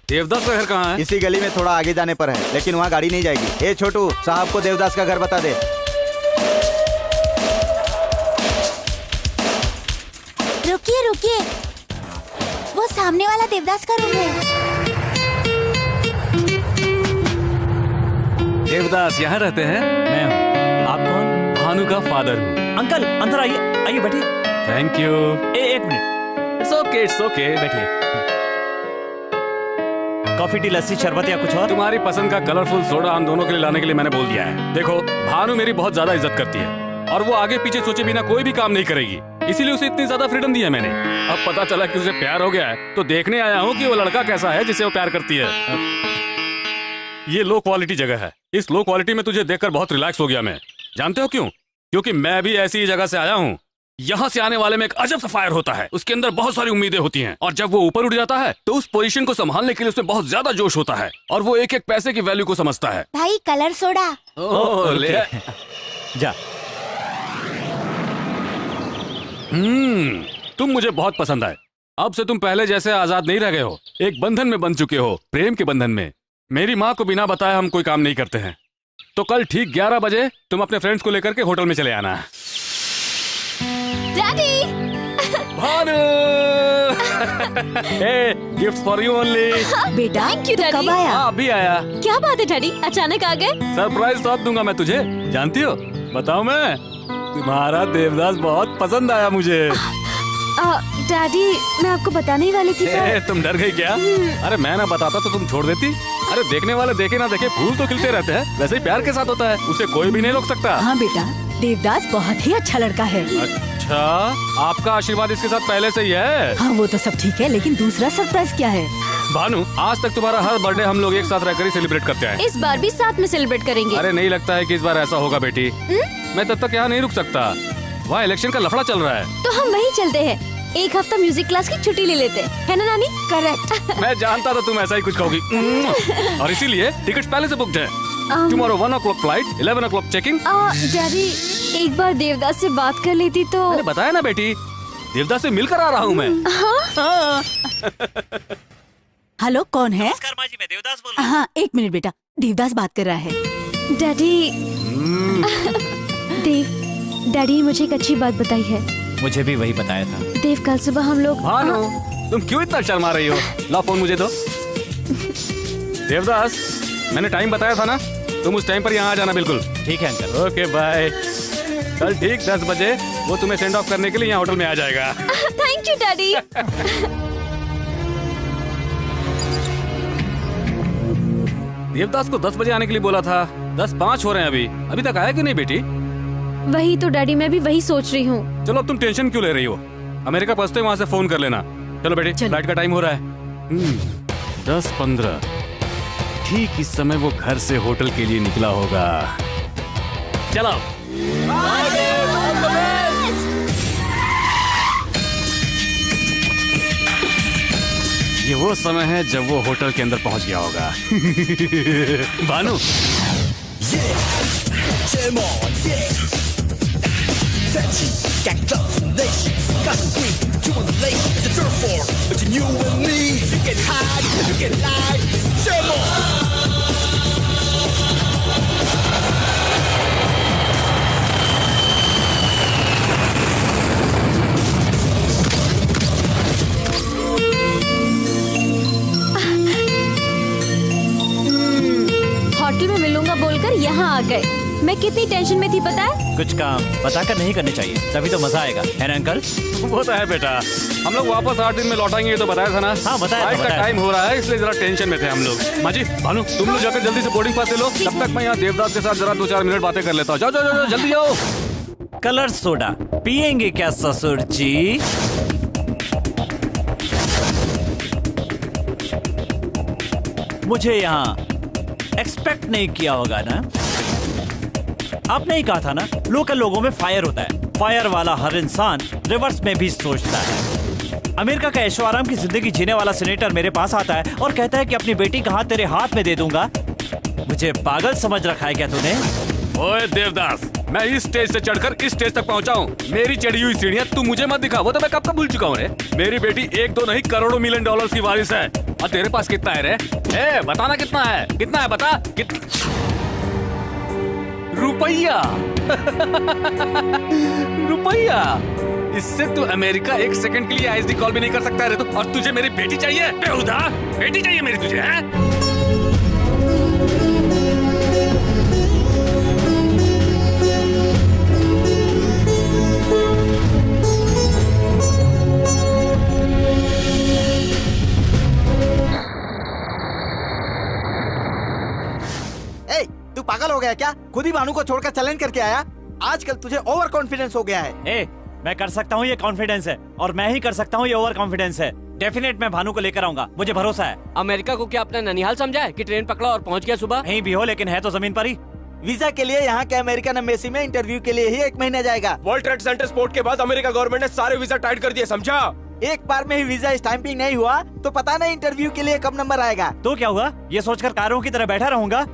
देवदास का घर कहाँ है? इसी गली में थोड़ा आगे जाने पर है, लेकिन वहाँ गाड़ी नहीं जाएगी। ए छोटू, साहब को देवदास का घर बता दे। सामने वाला देवदास का रूम है। देवदास यहाँ रहते हैं? मैं हूँ। आप कौन? भानु का फादर हूँ। अंकल अंदर आइए, आइए बैठिए। Thank you. एक मिनट। इट्स ओके बैठिए। कॉफी, टी, लस्सी, शरबत या कुछ और? तुम्हारी पसंद का कलरफुल सोडा हम दोनों के लिए लाने के लिए मैंने बोल दिया है। देखो, भानु मेरी बहुत ज्यादा इज्जत करती है और वो आगे पीछे सोचे बिना कोई भी काम नहीं करेगी, इसीलिए उसे इतनी ज्यादा फ्रीडम दी है मैंने। अब पता चला कि उसे प्यार हो गया है तो देखने आया हूँ कि वो लड़का कैसा है जिसे वो प्यार करती है। ये लो क्वालिटी जगह है। इस लो क्वालिटी में तुझे देखकर बहुत रिलैक्स हो गया मैं। जानते हो क्यों? क्योंकि मैं भी ऐसी जगह से आया हूँ। यहाँ से आने वाले में एक अजब सा फायर होता है, उसके अंदर बहुत सारी उम्मीदें होती हैं और जब वो ऊपर उठ जाता है तो उस पोजीशन को संभालने के लिए उसमें बहुत ज्यादा जोश होता है और वो एक एक पैसे की वैल्यू को समझता है। भाई कलर सोडा। ले जा। तुम मुझे बहुत पसंद आए। अब से तुम पहले जैसे आजाद नहीं रह गए हो, एक बंधन में बंध चुके हो, प्रेम के बंधन में। मेरी माँ को बिना बताए हम कोई काम नहीं करते हैं, तो कल ठीक 11 बजे तुम अपने फ्रेंड्स को लेकर के होटल में चले आना। Daddy. Bhanu gift for you only. बेटा Thank you, Daddy. कब आया? अभी आया। क्या बात है डैडी, अचानक आ गए? सरप्राइज साथ दूंगा मैं तुझे। जानती हो, बताऊं मैं, तुम्हारा देवदास बहुत पसंद आया मुझे। डैडी, मैं आपको बताने ही वाली थी पर... तुम डर गई क्या? अरे मैं ना बताता तो तुम छोड़ देती। अरे देखने वाले देखे ना देखे फूल तो खिलते रहते हैं, वैसे ही प्यार के साथ होता है, उसे कोई भी नहीं रोक सकता। हाँ बेटा, देवदास बहुत ही अच्छा लड़का है। अच्छा, आपका आशीर्वाद इसके साथ पहले से ही है। हाँ वो तो सब ठीक है, लेकिन दूसरा सरप्राइज क्या है? भानु, आज तक तुम्हारा हर बर्थडे हम लोग एक साथ रहकर ही सेलिब्रेट करते हैं। इस बार भी साथ में सेलिब्रेट करेंगे। अरे नहीं लगता है कि इस बार ऐसा होगा बेटी। मैं तब तक यहाँ नहीं रुक सकता, वहाँ इलेक्शन का लफड़ा चल रहा है। तो हम वहीं चलते हैं, एक हफ्ता म्यूजिक क्लास की छुट्टी ले लेते हैं, है ना नानी? करेक्ट। मैं जानता था तुम ऐसा ही कुछ कहोगी और इसीलिए टिकट्स पहले से बुक्ड है। Tomorrow 1 o'clock flight, 11 o'clock checking. Daddy, एक बार देवदास से बात कर लेती तो... मैंने बताया ना बेटी, देवदास से मिलकर आ रहा हूँ मैं। हाँ। हेलो, कौन है? नमस्कार माँ जी, मैं देवदास बोल रहा हूँ। हाँ एक मिनट बेटा, देवदास बात कर रहा है। डैडी डैडी मुझे एक अच्छी बात बताई है। मुझे भी वही बताया था। देव, कल सुबह हम लोग... भानु, तुम क्यों इतना शर्मा रही हो? ला फोन मुझे दो। देवदास, मैंने टाइम बताया था ना, तुम उस टाइम पर यहाँ आ जाना बिल्कुल। ठीक है अंकल। Okay bye. कल ठीक 10 बजे वो तुम्हें सेंड ऑफ करने के लिए यहाँ होटल में आ जाएगा। Thank you daddy. देवदास को 10 बजे आने के लिए बोला था, 10:05 हो रहे हैं अभी तक आया कि नहीं बेटी? वही तो डैडी, मैं भी वही सोच रही हूँ। चलो अब तुम टेंशन क्यों ले रही हो? अमेरिका पहुंचते वहाँ से फोन कर लेना। चलो बेटी, फ्लाइट का टाइम हो रहा है। 10:15। ठीक इस समय वो घर से होटल के लिए निकला होगा। चलो। ये वो समय है जब वो होटल के अंदर पहुंच गया होगा। भानु, होटल में मिलूंगा बोलकर यहाँ आ गए। मैं कितनी टेंशन में थी पता है? कुछ काम बताकर नहीं करने चाहिए, तभी तो मजा आएगा, है ना अंकल? वो तो है बेटा। हम लोग वापस 8 दिन में लौटाएंगे, ये तो बताया था ना। हाँ बताया था, फ्लाइट का बताया टाइम हो रहा है, इसलिए जरा टेंशन में थे हम लोग। माँ जी, भानु, तुम लोग जाकर जल्दी से बोर्डिंग पास ले लो, तब तक मैं यहाँ देवदास के साथ जरा 2-4 मिनट बातें कर लेता हूँ। जाओ जाओ जाओ, जल्दी जाओ। कलर सोडा पियेंगे क्या ससुर जी? मुझे यहाँ एक्सपेक्ट नहीं किया होगा ना? आपने ही कहा था ना, लोकल लोगों में फायर होता है। फायर वाला हर इंसान रिवर्स में भी सोचता है। अमेरिका का ऐशो आराम की जिंदगी जीने वाला सीनेटर मेरे पास आता है और कहता है कि अपनी बेटी का हाथ तेरे हाथ में दे दूंगा। मुझे पागल समझ रखा है क्या तूने? ओए देवदास, मैं इस स्टेज से चढ़कर इस स्टेज तक पहुंचा हूँ। मेरी चढ़ी हुई सीढ़ियाँ तू मुझे मत दिखा, वो तो मैं कब का भूल चुका हूँ रे। मेरी बेटी 1-2 नहीं करोड़ों मिलियन डॉलर्स की वारिस है। और तेरे पास कितना है रे? ए, बताना कितना है? कितना है बता? रुपया। रुपया। इससे तू अमेरिका एक सेकंड के लिए आईएसडी कॉल भी नहीं कर सकता है रे तू। और तुझे मेरी बेटी चाहिए बेहुदा? बेटी चाहिए मेरी तुझे हैं? ए, तू पागल हो गया क्या? खुद ही भानु को छोड़कर चैलेंज करके आया। आजकल तुझे ओवर कॉन्फिडेंस हो गया है। ए, मैं कर सकता हूँ, ये कॉन्फिडेंस है, और मैं ही कर सकता हूँ, ये ओवर कॉन्फिडेंस है। डेफिनेट मैं भानु को लेकर आऊंगा, मुझे भरोसा है। अमेरिका को क्या अपना ननिहाल समझा है कि ट्रेन पकड़ा और पहुंच गया सुबह? कहीं भी हो, लेकिन है तो जमीन पर ही। वीजा के लिए यहाँ के अमेरिकन एम्बेसी में इंटरव्यू के लिए ही 1 महीना जाएगा। वर्ल्ड ट्रेड सेंटर स्पोर्ट के बाद अमेरिका गवर्नमेंट ने सारे वीजा टाइट कर दिए, समझा? एक बार में ही वीजा स्टैंपिंग नहीं हुआ तो पता नहीं इंटरव्यू के लिए कब नंबर आएगा। तो क्या हुआ, ये सोचकर कारों की तरह बैठा रहूंगा?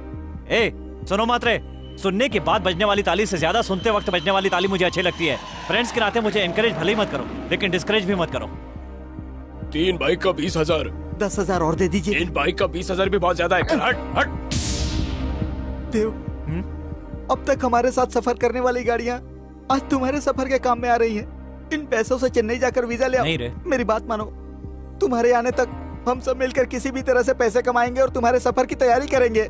ए, सुनो मात्रे, सुनने के बाद बजने वाली ताली से ज्यादा सुनते वक्त बजने वाली ताली मुझे अच्छी लगती है। फ्रेंड्स के नाते मुझे एनकरेज भले ही मत करो, लेकिन डिस्करेज भी मत करो। 3 बाइक का 20,000। 10,000 और दे दीजिए। 3 बाइक का 20,000 भी बहुत ज्यादा है। हट हट। देव, अब तक हमारे साथ सफर करने वाली गाड़ियाँ आज तुम्हारे सफर के काम में आ रही हैं। इन पैसों से चेन्नई जाकर वीजा ले आओ। नहीं रे। मेरी बात मानो, तुम्हारे आने तक हम सब मिलकर किसी भी तरह से पैसे कमाएंगे और तुम्हारे सफर की तैयारी करेंगे।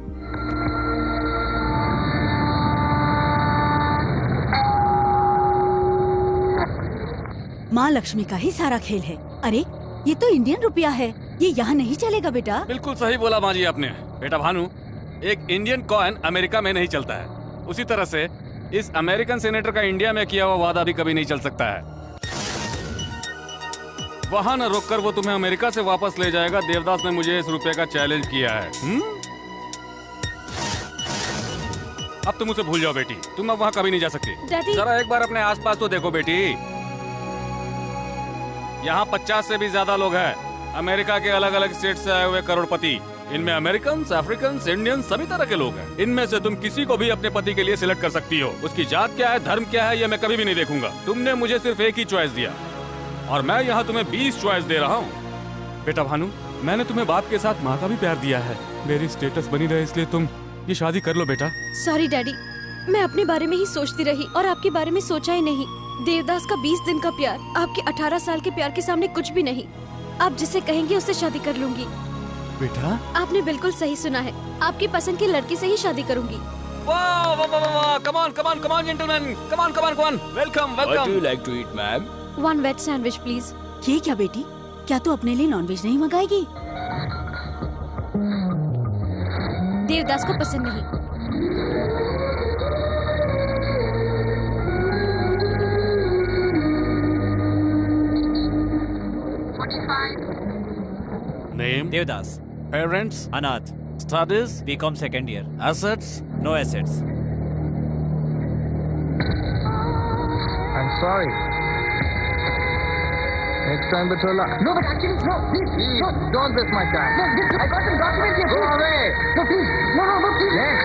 माँ लक्ष्मी का ही सारा खेल है। अरे ये तो इंडियन रुपया है, ये यहाँ नहीं चलेगा बेटा। बिल्कुल सही बोला माँ जी आपने। बेटा भानु, एक इंडियन कॉइन अमेरिका में नहीं चलता है, उसी तरह से इस अमेरिकन सेनेटर का इंडिया में किया हुआ वादा भी कभी नहीं चल सकता है। वहाँ न रोककर वो तुम्हें अमेरिका से वापस ले जाएगा। देवदास ने मुझे इस रुपये का चैलेंज किया है। अब तुम उसे भूल जाओ बेटी, तुम अब वहाँ कभी नहीं जा सकती। डैडी। जरा एक बार अपने आसपास तो देखो बेटी, यहाँ 50 से भी ज्यादा लोग हैं। अमेरिका के अलग अलग स्टेट से आए हुए करोड़पति, इनमें अमेरिकन, अफ्रीकन, इंडियन, सभी तरह के लोग हैं। इनमें से तुम किसी को भी अपने पति के लिए सिलेक्ट कर सकती हो। उसकी जात क्या है, धर्म क्या है, ये मैं कभी भी नहीं देखूंगा। तुमने मुझे सिर्फ एक ही चॉइस दिया और मैं यहाँ तुम्हें 20 चॉइस दे रहा हूँ। बेटा भानु, मैंने तुम्हें बाप के साथ माँ का भी प्यार दिया है। मेरी स्टेटस बनी रहे इसलिए तुम ये शादी कर लो बेटा। सॉरी डैडी, मैं अपने बारे में ही सोचती रही और आपके बारे में सोचा ही नहीं। देवदास का 20 दिन का प्यार आपके 18 साल के प्यार के सामने कुछ भी नहीं। आप जिसे कहेंगे उससे शादी कर लूंगी। बेटा आपने बिल्कुल सही सुना है, आपकी पसंद की लड़की से ही शादी करूंगी। वाह वाह वाह वाह, come on come on come on gentleman, come on come on come on, welcome What do welcome. you like to eat, ma'am? 1 veg sandwich please. ये क्या बेटी, क्या तू अपने लिए नॉनवेज नहीं मंगाएगी? देवदास को पसंद नहीं। नेम देवदास। पेरेंट्स अनाथ। Studies BCom second year. Assets no assets. I'm sorry. Next time, Batola. No, but actually, no, please, no, don't waste my time. No, this, I got some documents here. Go away. No, please. No, please. Yes.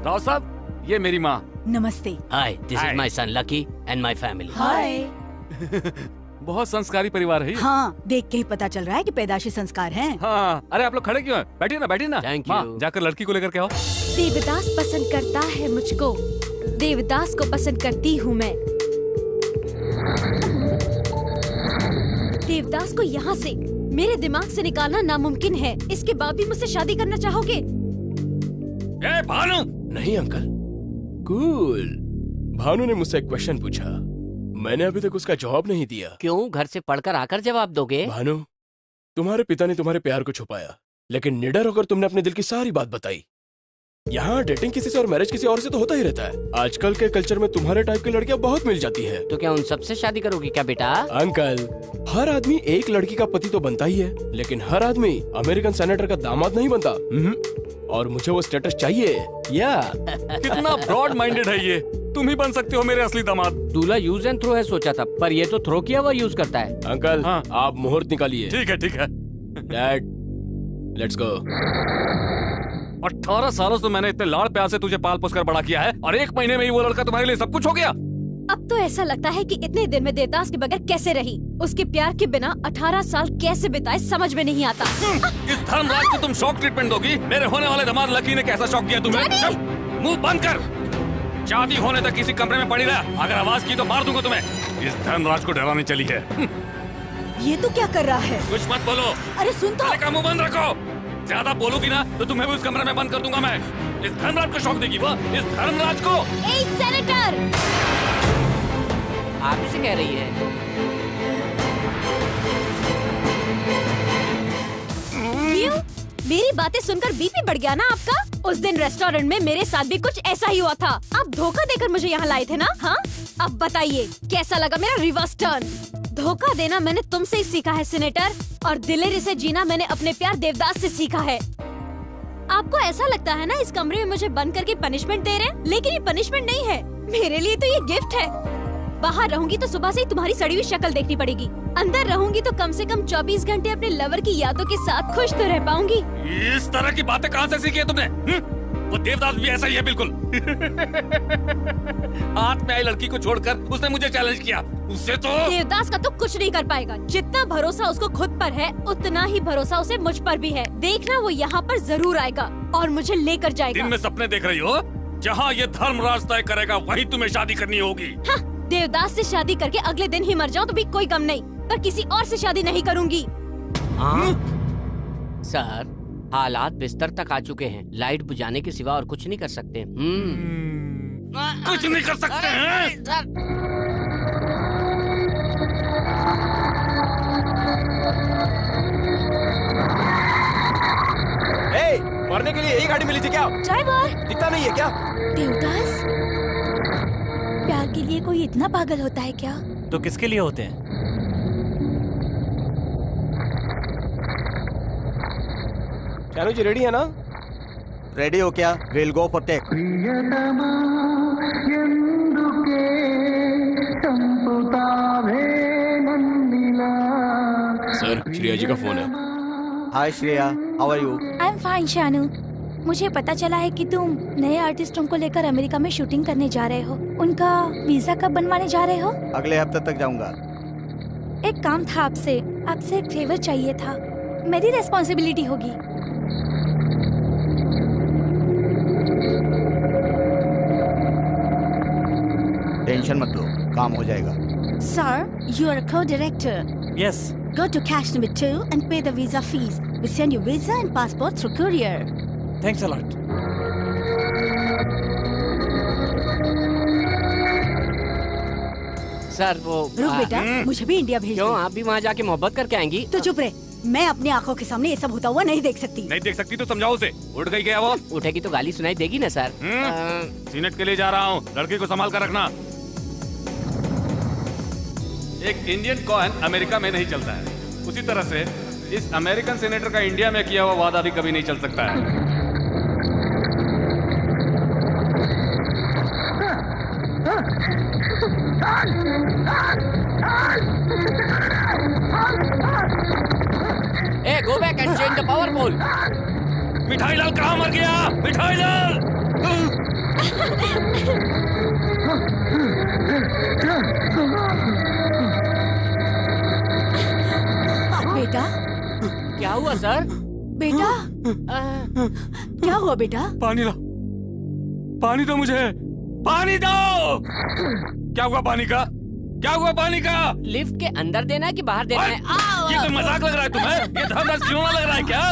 Rao साहब, ये मेरी माँ। नमस्ते। Hi, this Hi. is my son Lucky and my family. हाय। बहुत संस्कारी परिवार है ये। हाँ, देख के ही पता चल रहा है कि पैदाशी संस्कार हैं। हाँ, अरे आप लोग खड़े क्यों हैं? बैठिए ना बैठिए ना। Thank माँ, you. जाकर लड़की को लेकर के आओ। देवदास पसंद करता है मुझको, देवदास को पसंद करती हूँ मैं। देवदास को यहाँ से मेरे दिमाग से निकालना नामुमकिन है। इसके बाद भी मुझसे शादी करना चाहोगे? ए भानु, नहीं अंकल, कूल। भानु ने मुझसे एक क्वेश्चन पूछा, मैंने अभी तक उसका जवाब नहीं दिया। क्यों, घर से पढ़कर आकर जवाब दोगे? भानु, तुम्हारे पिता ने तुम्हारे प्यार को छुपाया, लेकिन निडर होकर तुमने अपने दिल की सारी बात बताई। यहाँ डेटिंग किसी से और मैरिज किसी और से तो होता ही रहता है। आजकल के कल्चर में तुम्हारे टाइप की लड़कियां बहुत मिल जाती है। तो क्या उन सबसे शादी करोगी क्या बेटा? अंकल, हर आदमी एक लड़की का पति तो बनता ही है, लेकिन हर आदमी अमेरिकन सेनेटर का दामाद नहीं बनता। और मुझे वो स्टेटस चाहिए। या कितना ब्रॉड माइंडेड है ये। तुम ही बन सकते हो मेरे असली दामाद। दूल्हा यूज एंड थ्रो है सोचा था, पर ये तो थ्रो किया हुआ यूज करता है। अंकल, हाँ। आप मुहूर्त निकालिए। ठीक है। Dad, let's go. 18 सालों से मैंने इतने लाड़ प्यार से तुझे पाल पोस कर बड़ा किया है और 1 महीने में ही वो लड़का तुम्हारे लिए सब कुछ हो गया। अब तो ऐसा लगता है कि इतने दिन में देवदास के बगैर कैसे रही। उसके प्यार के बिना 18 साल कैसे बिताए समझ में नहीं आता। इस धर्मराज को तुम शॉक ट्रीटमेंट दोगी? मेरे होने वाले दामाद लकी ने कैसा शॉक दिया तुम्हें? मुंह बंद कर। शादी होने तक किसी कमरे में पड़ी रहा। अगर आवाज की तो मार दूंगा तुम्हें। इस धर्मराज को डराने चली है। ये तो क्या कर रहा है? कुछ मत बोलो। अरे सुन तो। मुंह बंद रखो। ज्यादा बोलोगी ना तो तुम्हें भी उस कमरे में बंद कर दूंगा मैं। इस धर्मराज को शॉक देगी वो। इस धर्मराज को। ए सेनेटर, आप ही से कह रही है। क्यों? मेरी बातें सुनकर बीपी बढ़ गया ना आपका? उस दिन रेस्टोरेंट में मेरे साथ भी कुछ ऐसा ही हुआ था। आप धोखा देकर मुझे यहाँ लाए थे ना? हाँ, अब बताइए कैसा लगा मेरा रिवर्स टर्न? धोखा देना मैंने तुमसे ही सीखा है सेनेटर, और दिलेरी से जीना मैंने अपने प्यार देवदास से सीखा है। आपको ऐसा लगता है ना इस कमरे में मुझे बंद करके पनिशमेंट दे रहे हैं, लेकिन ये पनिशमेंट नहीं है, मेरे लिए तो ये गिफ्ट है। बाहर रहूंगी तो सुबह से ही तुम्हारी सड़ी हुई शक्ल देखनी पड़ेगी, अंदर रहूंगी तो कम से कम 24 घंटे अपने लवर की यादों के साथ खुश तो रह पाऊंगी। इस तरह की बातें कहाँ से सीखी है तुमने? वो देवदास भी ऐसा ही है बिल्कुल। हाथ में आई लड़की को छोड़कर उसने मुझे चैलेंज किया। उससे तो देवदास का तो कुछ नहीं कर पाएगा। जितना भरोसा उसको खुद पर है उतना ही भरोसा उसे मुझ पर भी है। देखना वो यहाँ पर जरूर आएगा और मुझे लेकर जाएगा। दिन में सपने देख रही हो? जहाँ ये धर्मराज तय करेगा वहीं तुम्हें शादी करनी होगी। हाँ, देवदास से शादी करके अगले दिन ही मर जाऊं तो भी कोई गम नहीं, पर किसी और से शादी नहीं करूंगी। सर, हालात बिस्तर तक आ चुके हैं। लाइट बुझाने के सिवा और कुछ नहीं कर सकते। कुछ नहीं कर सकते हैं? मरने के लिए यही गाड़ी मिली थी क्या? ड्राइवर दिखता नहीं है क्या? देवदास, प्यार के लिए कोई इतना पागल होता है क्या? तो किसके लिए होते हैं? चानू जी रेडी है ना? रेडी हो क्या? Will go for take. Sir, Shreya ji का फोन है। Hi Shreya, how are you? I am fine Shanu. मुझे पता चला है कि तुम नए आर्टिस्टों को लेकर अमेरिका में शूटिंग करने जा रहे हो। उनका वीजा कब बनवाने जा रहे हो? अगले हफ्ते तक जाऊंगा। एक काम था आपसे एक फेवर चाहिए था। मेरी रेस्पॉन्सिबिलिटी होगी। टेंशन मत लो, काम हो जाएगा। Sir, you are a co-director. Yes. Go to cash number 2 and pay the visa fees. We send you visa and passport through courier. Thanks a lot. Sir वो रुक बेटा, मुझे भी इंडिया भेज क्यों? दो। आप भी वहाँ जाके मोहब्बत करके आएंगी? तो चुप रहे, मैं अपनी आंखों के सामने ये सब होता हुआ नहीं देख सकती। नहीं देख सकती तो समझाओ उसे। उठ गई क्या वो? उठेगी तो गाली सुनाई देगी ना सर। सीनेट के लिए जा रहा हूँ, लड़की को संभाल कर रखना। एक इंडियन कॉइन अमेरिका में नहीं चलता है, उसी तरह से इस अमेरिकन सेनेटर का इंडिया में किया हुआ वादा भी कभी नहीं चल सकता है। ए, go back and change the power pole. मिठाई लाल कहाँ मर गया? मिठाई लाल! बेटा, क्या हुआ सर? बेटा, क्या हुआ बेटा? पानी ला, पानी दो मुझे, पानी दो। क्या हुआ पानी का? क्या हुआ पानी का? लिफ्ट के अंदर देना है कि बाहर देना है? ये कोई मजाक लग रहा है तुम्हें? ये धर्मराज क्यों लग रहा है क्या?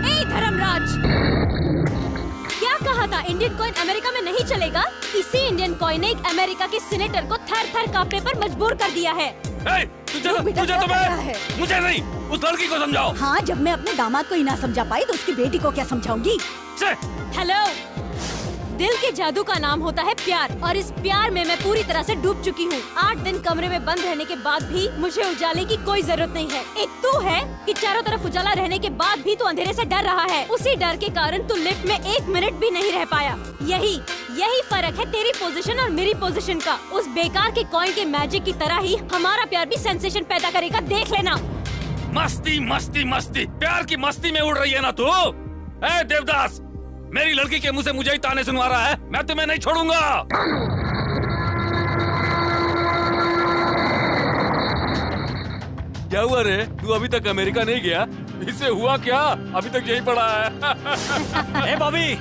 ए धर्मराज, क्या कहा था? इंडियन कॉइन अमेरिका में नहीं चलेगा? इसी इंडियन कॉइन ने एक अमेरिका के सीनेटर को थर-थर कांपने पर मजबूर कर दिया है। तुझे तो मैं, मुझे नहीं, उस लड़की को समझाओ। हाँ, जब मैं अपने दामाद को ही ना समझा पाई तो उसकी बेटी को क्या समझाऊंगी? हेलो, दिल के जादू का नाम होता है प्यार, और इस प्यार में मैं पूरी तरह से डूब चुकी हूँ। 8 दिन कमरे में बंद रहने के बाद भी मुझे उजाले की कोई जरूरत नहीं है। एक तू है कि चारों तरफ उजाला रहने के बाद भी तू अंधेरे से डर रहा है। उसी डर के कारण तू लिफ्ट में 1 मिनट भी नहीं रह पाया। यही फर्क है तेरी पोजीशन और मेरी पोजीशन का। उस बेकार के कॉइन के मैजिक की तरह ही हमारा प्यार भी सेंसेशन पैदा करेगा, देख लेना। मस्ती मस्ती मस्ती, प्यार की मस्ती में उड़ रही है ना तू? ए देवदास, मेरी लड़की के मुंह से मुझे ही ताने सुनवा रहा है। मैं तुम्हें नहीं छोड़ूंगा। क्या हुआ रे? तू अभी तक अमेरिका नहीं गया? इससे हुआ क्या? अभी तक यही पड़ा है। ए बॉबी,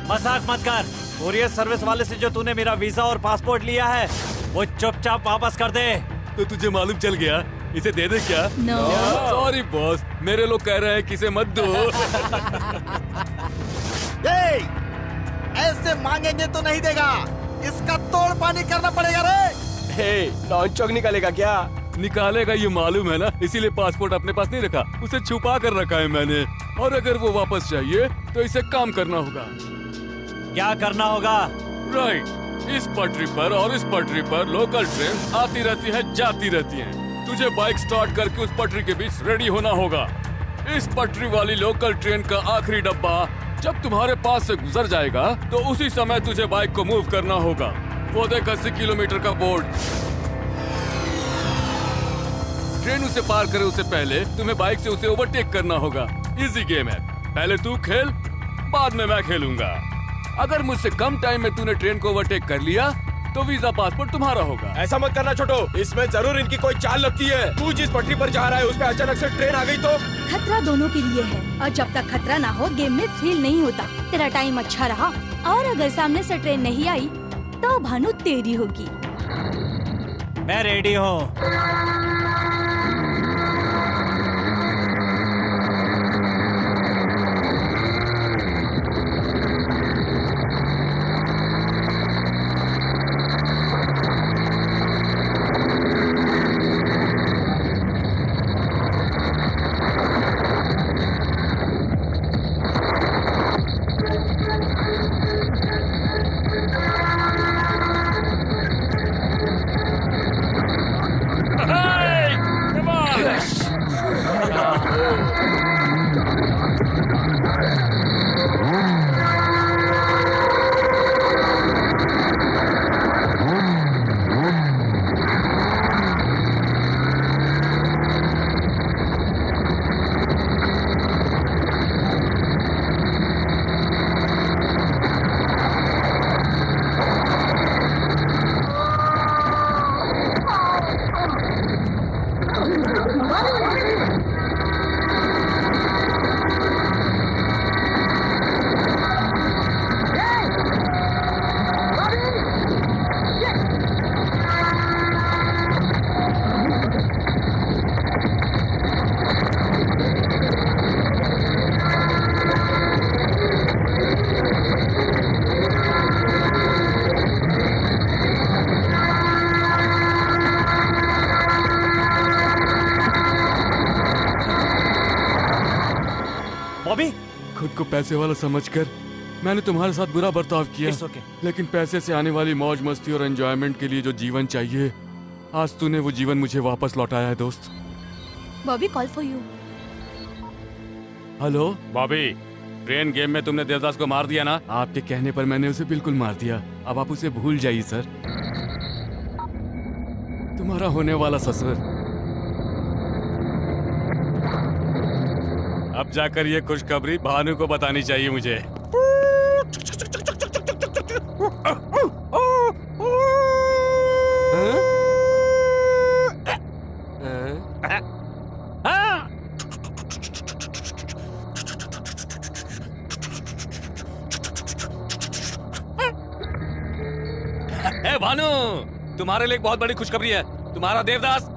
मजाक मत कर। कोरियर सर्विस वाले से जो तूने मेरा वीजा और पासपोर्ट लिया है वो चुपचाप वापस कर दे। तो तुझे मालूम चल गया? इसे दे दे क्या? No. सॉरी बॉस, मेरे लोग कह रहे हैं कि इसे मत दो। ऐसे मांगेंगे तो नहीं देगा, इसका तोड़ पानी करना पड़ेगा रे। हे, लॉन्च चौक निकालेगा क्या? निकालेगा ये मालूम है ना, इसीलिए पासपोर्ट अपने पास नहीं रखा, उसे छुपा कर रखा है मैंने। और अगर वो वापस चाहिए तो इसे काम करना होगा। क्या करना होगा? राइट, इस पटरी पर और इस पटरी पर लोकल ट्रेन आती रहती है, जाती रहती हैं। तुझे बाइक स्टार्ट करके उस पटरी के बीच रेडी होना होगा। इस पटरी वाली लोकल ट्रेन का आखिरी डब्बा जब तुम्हारे पास से गुजर जाएगा तो उसी समय तुझे बाइक को मूव करना होगा। वो देख 80 किलोमीटर का बोर्ड। ट्रेन उसे पार करे उससे पहले तुम्हें बाइक से उसे ओवरटेक करना होगा। इजी गेम है, पहले तू खेल, बाद में मैं खेलूंगा। अगर मुझसे कम टाइम में तूने ट्रेन को ओवरटेक कर लिया तो वीजा पासपोर्ट तुम्हारा होगा। ऐसा मत करना छोटो, इसमें जरूर इनकी कोई चाल लगती है। तू जिस पटरी पर जा रहा है उस पे अचानक से ट्रेन आ गई तो? खतरा दोनों के लिए है और जब तक खतरा ना हो गेम में थ्रिल नहीं होता। तेरा टाइम अच्छा रहा और अगर सामने से ट्रेन नहीं आई तो भानु तेरी होगी। मैं रेडी हूँ। खुद को पैसे वाला समझकर मैंने तुम्हारे साथ बुरा बर्ताव किया। okay. लेकिन पैसे से आने वाली मौज मस्ती और एंजॉयमेंट के लिए जो जीवन चाहिए, आज तूने वो जीवन मुझे वापस लौटाया है दोस्त। Bobby call for you. Hello Bobby, train game में तुमने देवदास को मार दिया ना? आपके कहने पर मैंने उसे बिल्कुल मार दिया। अब आप उसे भूल जाइए सर। तुम्हारा होने वाला ससुर। अब जाकर ये खुशखबरी भानु को बतानी चाहिए मुझे। ए भानु, तुम्हारे लिए एक बहुत बड़ी खुशखबरी है। तुम्हारा देवदास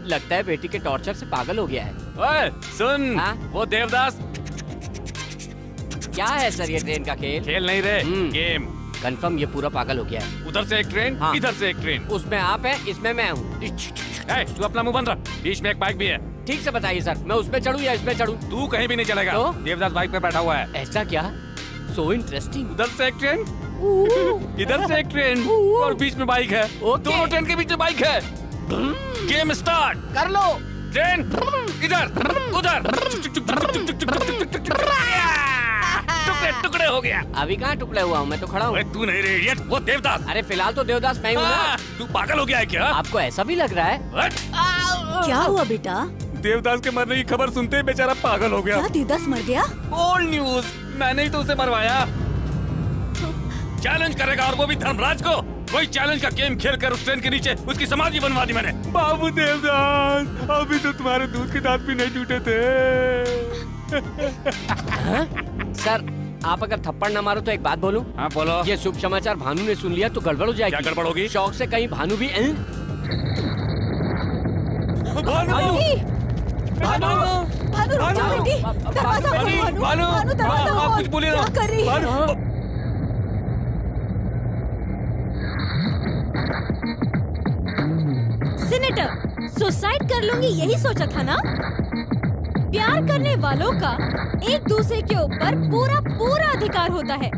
लगता है बेटी के टॉर्चर से पागल हो गया है। ओए सुन, हाँ? वो देवदास। क्या है सर ये ट्रेन का खेल? खेल नहीं रे, गेम। कंफर्म ये पूरा पागल हो गया है। उधर से एक ट्रेन, हाँ। इधर से एक ट्रेन। उसमें आप हैं, इसमें मैं हूँ। तू अपना मुंह बंद रख, बीच में एक बाइक भी है। ठीक से बताइए सर, मैं उसमें चढ़ूँ या इसमें चढ़ूँ? तू कहीं भी नहीं चलेगा। तो? देवदास बाइक पे बैठा हुआ है। ऐसा क्या? So interesting. उधर से एक ट्रेन, इधर से एक ट्रेन और बीच में बाइक है। दोनों ट्रेन के बीच में बाइक है। गेम स्टार्ट कर लो। ट्रेन इधर उधर। टुकड़े टुकड़े हो गया। अभी कहाँ टुकड़े हुआ हूँ, मैं तो खड़ा हूँ। तू नहीं रे इडियट, वो देवदास। अरे फिलहाल तो देवदास मैं हूँ ना। तू पागल हो गया है क्या? आपको ऐसा भी लग रहा है? क्या हुआ बेटा? देवदास के मरने की खबर सुनते ही बेचारा पागल हो गया। क्या देवदास मर गया? ओल्ड न्यूज, मैंने ही तो उसे मरवाया। चैलेंज करेगा और वो भी धर्मराज को। वही चैलेंज का गेम खेलकर उस ट्रेन के नीचे उसकी समाधि बनवा दी मैंने। बाबू देवदास, अभी तो तुम्हारे दूध के दांत भी नहीं टूटे थे। सर आप अगर थप्पड़ न मारो तो एक बात बोलूं? हाँ बोलो। ये शुभ समाचार भानु ने सुन लिया तो गड़बड़ हो जाएगी। क्या गड़बड़ होगी? शौक से कहीं भानु भी भानु, भानु, रुक जा बेटी, दरवाजा खोलो भानु, भानु दरवाजा आप खोल। कुछ बोलिए ना। क्या कर रही है? सीनेटर, सुसाइड कर लूंगी यही सोचा था ना? प्यार करने वालों का एक दूसरे के ऊपर पूरा पूरा अधिकार होता है।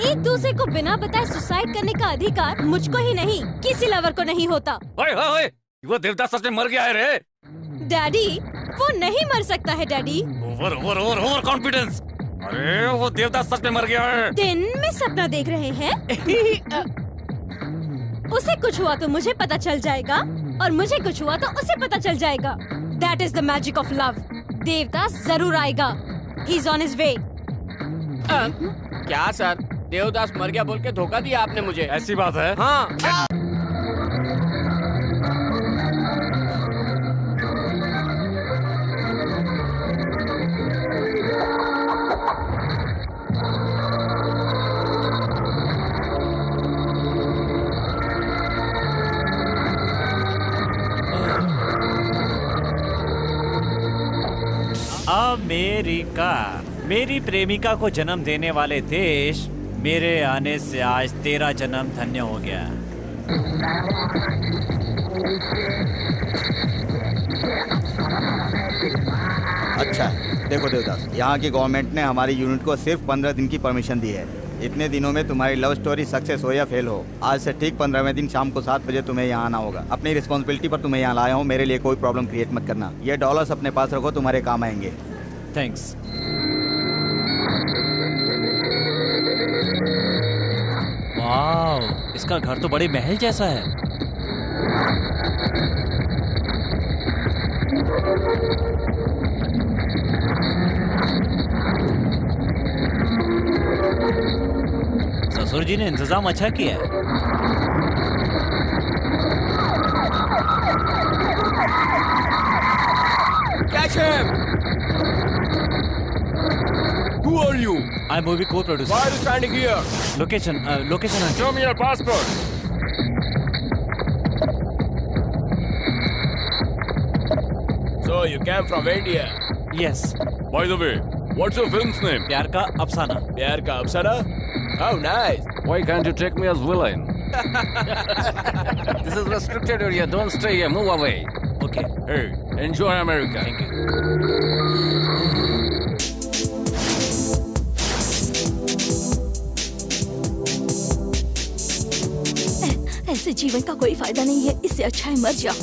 एक दूसरे को बिना बताए सुसाइड करने का अधिकार मुझको ही नहीं, किसी लवर को नहीं होता। ओए ओए ओए, वो देवदास सच में मर गया है रे। डैडी, वो नहीं मर सकता है daddy. Over over over over confidence. अरे वो देवदास सच में मर गया है। दिन में सपना देख रहे हैं? उसे कुछ हुआ तो मुझे पता चल जाएगा और मुझे कुछ हुआ तो उसे पता चल जाएगा। That is the magic of love. Devdas जरूर आएगा। He's on his way. क्या सर, देवदास मर गया बोल के धोखा दिया आपने मुझे। ऐसी बात है? हाँ। अमेरिका, मेरी प्रेमिका को जन्म देने वाले देश, मेरे आने से आज तेरा जन्म धन्य हो गया। अच्छा है, देखो देवदास, यहाँ की गवर्नमेंट ने हमारी यूनिट को सिर्फ 15 दिन की परमिशन दी है। इतने दिनों में तुम्हारी लव स्टोरी सक्सेस हो या फेल हो, आज से ठीक 15वें दिन शाम को 7 बजे तुम्हें यहाँ आना होगा। अपनी रिस्पॉन्सिबिलिटी पर तुम्हें यहाँ लाया हूँ, मेरे लिए कोई प्रॉब्लम क्रिएट मत करना। ये डॉलर्स अपने पास रखो, तुम्हारे काम आएंगे। थैंक्स। वाह, इसका घर तो बड़े महल जैसा है। ससुर जी ने इंतजाम अच्छा किया है। Catch him! Who are you? I'm movie co-producer. Why are you standing here? Location. Show me your passport. So you came from India? Yes. By the way, what's your film's name? प्यार का अफसाना। प्यार का अफसाना? How nice! Why can't you take me as villain? This is restricted area. Don't stay here. Move away. Okay. Hey, enjoy America. Thank you. ऐसे जीवन का कोई फायदा नहीं है, इससे अच्छा है मर जाओ।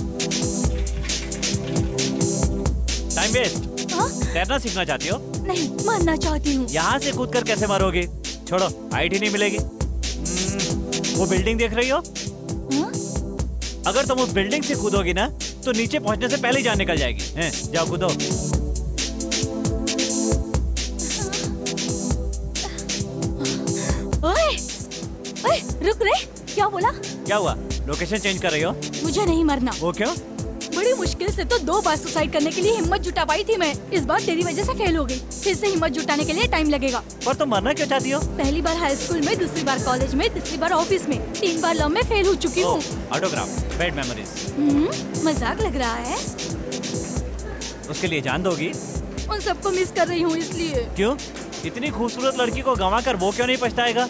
Time waste. हाँ? तैरना सीखना चाहती हो? नहीं, मरना चाहती हूँ। यहाँ से कूदकर कैसे मरोगी? छोड़ो, आईडी नहीं मिलेगी। वो बिल्डिंग देख रही हो? हाँ? अगर तुम उस बिल्डिंग से कूदोगी ना, तो नीचे पहुँचने से पहले ही जान निकल जाएगी। हैं? जाओ कूदो। ओए, ओए, रुक रे, क्या बोला? क्या हुआ? लोकेशन चेंज कर रही हो? मुझे नहीं मरना। वो क्यों? बड़ी मुश्किल से तो 2 बार सुसाइड करने के लिए हिम्मत जुटा पाई थी मैं। इस बार तेरी वजह से फेल हो गई। फिर से हिम्मत जुटाने के लिए टाइम लगेगा। पर तुम मरना क्यों चाहती हो? पहली बार हाई स्कूल में, दूसरी बार कॉलेज में, तीसरी बार ऑफिस में, 3 बार लव में फेल हो चुकी हूँ। Autograph, bad memories. मजाक लग रहा है? उसके लिए जान दोगी? उन सबको मिस कर रही हूँ इसलिए। क्यों? इतनी खूबसूरत लड़की को गंवाकर वो क्यों नहीं पछताएगा?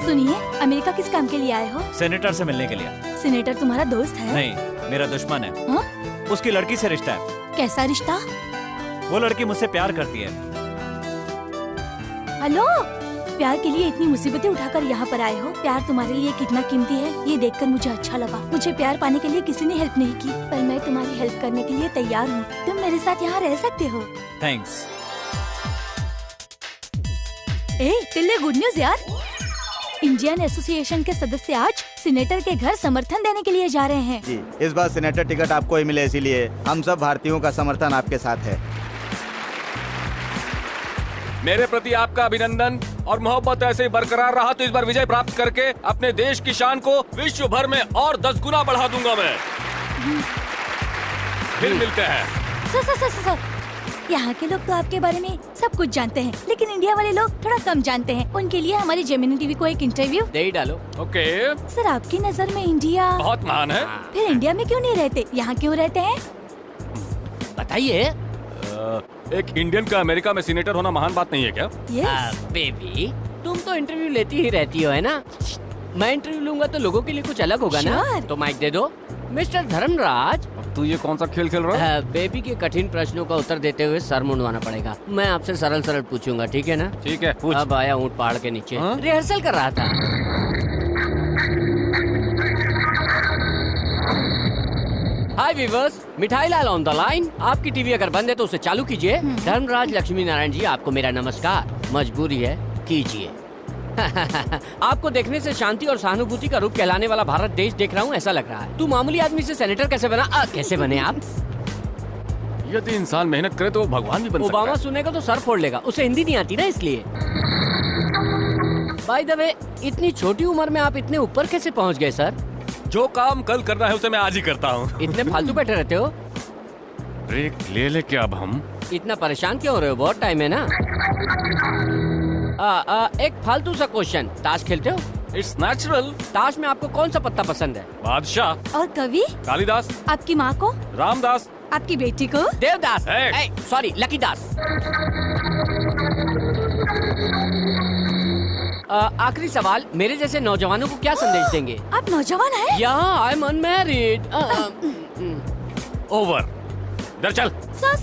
सुनिए, अमेरिका किस काम के लिए आए हो? सेनेटर से मिलने के लिए। सीनेटर तुम्हारा दोस्त है? नहीं, मेरा दुश्मन है। हाँ? उसकी लड़की से रिश्ता है। कैसा रिश्ता? वो लड़की मुझसे प्यार करती है। हेलो, प्यार के लिए इतनी मुसीबतें उठाकर यहाँ पर आए हो। प्यार तुम्हारे लिए कितना कीमती है, ये देखकर मुझे अच्छा लगा। मुझे प्यार पाने के लिए किसी ने हेल्प नहीं की, पर मैं तुम्हारी हेल्प करने के लिए तैयार हूँ। तुम मेरे साथ यहाँ रह सकते हो। थैंक्स। ए टिल्ले, गुड न्यूज यार। इंडियन एसोसिएशन के सदस्य आज सीनेटर के घर समर्थन देने के लिए जा रहे हैं। जी, इस बार सीनेटर टिकट आपको ही मिले, इसीलिए हम सब भारतीयों का समर्थन आपके साथ है। मेरे प्रति आपका अभिनंदन और मोहब्बत ऐसे ही बरकरार रहा तो इस बार विजय प्राप्त करके अपने देश की शान को विश्व भर में और 10 गुना बढ़ा दूंगा मैं। फिर मिलते हैं। सर, यहाँ के लोग तो आपके बारे में सब कुछ जानते हैं, लेकिन इंडिया वाले लोग थोड़ा कम जानते हैं। उनके लिए हमारी जेमिनी टीवी को एक इंटरव्यू दे ही डालो। ओके। सर, आपकी नजर में इंडिया बहुत महान है। फिर इंडिया में क्यों नहीं रहते, यहाँ क्यों रहते हैं? बताइए। एक इंडियन का अमेरिका में सीनेटर होना महान बात नहीं है क्या? यस। बेबी, तुम तो इंटरव्यू लेती ही रहती हो, है ना? मैं इंटरव्यू लूंगा तो लोगों के लिए कुछ अलग होगा ना? Sure. तो माइक दे दो। मिस्टर धर्मराज, तू ये कौन सा खेल खेल रहा है? बेबी के कठिन प्रश्नों का उत्तर देते हुए सर मुंडवाना पड़ेगा। मैं आपसे सरल सरल पूछूंगा, ठीक है ना? ठीक है, पूछ। अब आया ऊँट पहाड़ के नीचे। हाँ? रिहर्सल कर रहा था। हाय वीवर्स, मिठाई लाल ऑन द लाइन। आपकी टीवी अगर बंद है तो उसे चालू कीजिए। धर्मराज लक्ष्मी नारायण जी, आपको मेरा नमस्कार। मजबूरी है, कीजिए। आपको देखने से शांति और सहानुभूति का रूप कहलाने वाला भारत देश देख रहा हूँ, ऐसा लग रहा है। तू मामूली आदमी से सेनेटर कैसे बना? कैसे बने आप? यदि इंसान मेहनत करे तो वो भगवान भी बन सकता ओबामा है। सुनेगा तो सर फोड़ लेगा, उसे हिंदी नहीं आती ना, इसलिए। बाय द वे, इतनी छोटी उम्र में आप इतने ऊपर कैसे पहुँच गए सर? जो काम कल करना है उसे मैं आज ही करता हूँ। इतने फालतू बैठे रहते हो? ब्रेक ले ले क्या अब हम? इतना परेशान क्यों हो रहे हो? बहुत टाइम है ना। एक फालतू सा क्वेश्चन, ताश खेलते हो? It's natural. ताश में आपको कौन सा पत्ता पसंद है? बादशाह। और कवि? कालिदास। आपकी माँ को? रामदास। आपकी बेटी को? देवदास। Hey! सॉरी, लकीदास। आखिरी सवाल, मेरे जैसे नौजवानों को क्या संदेश देंगे? आप नौजवान हैं? या आई एम अनमैरिड। ओवर। इधर चल। सा।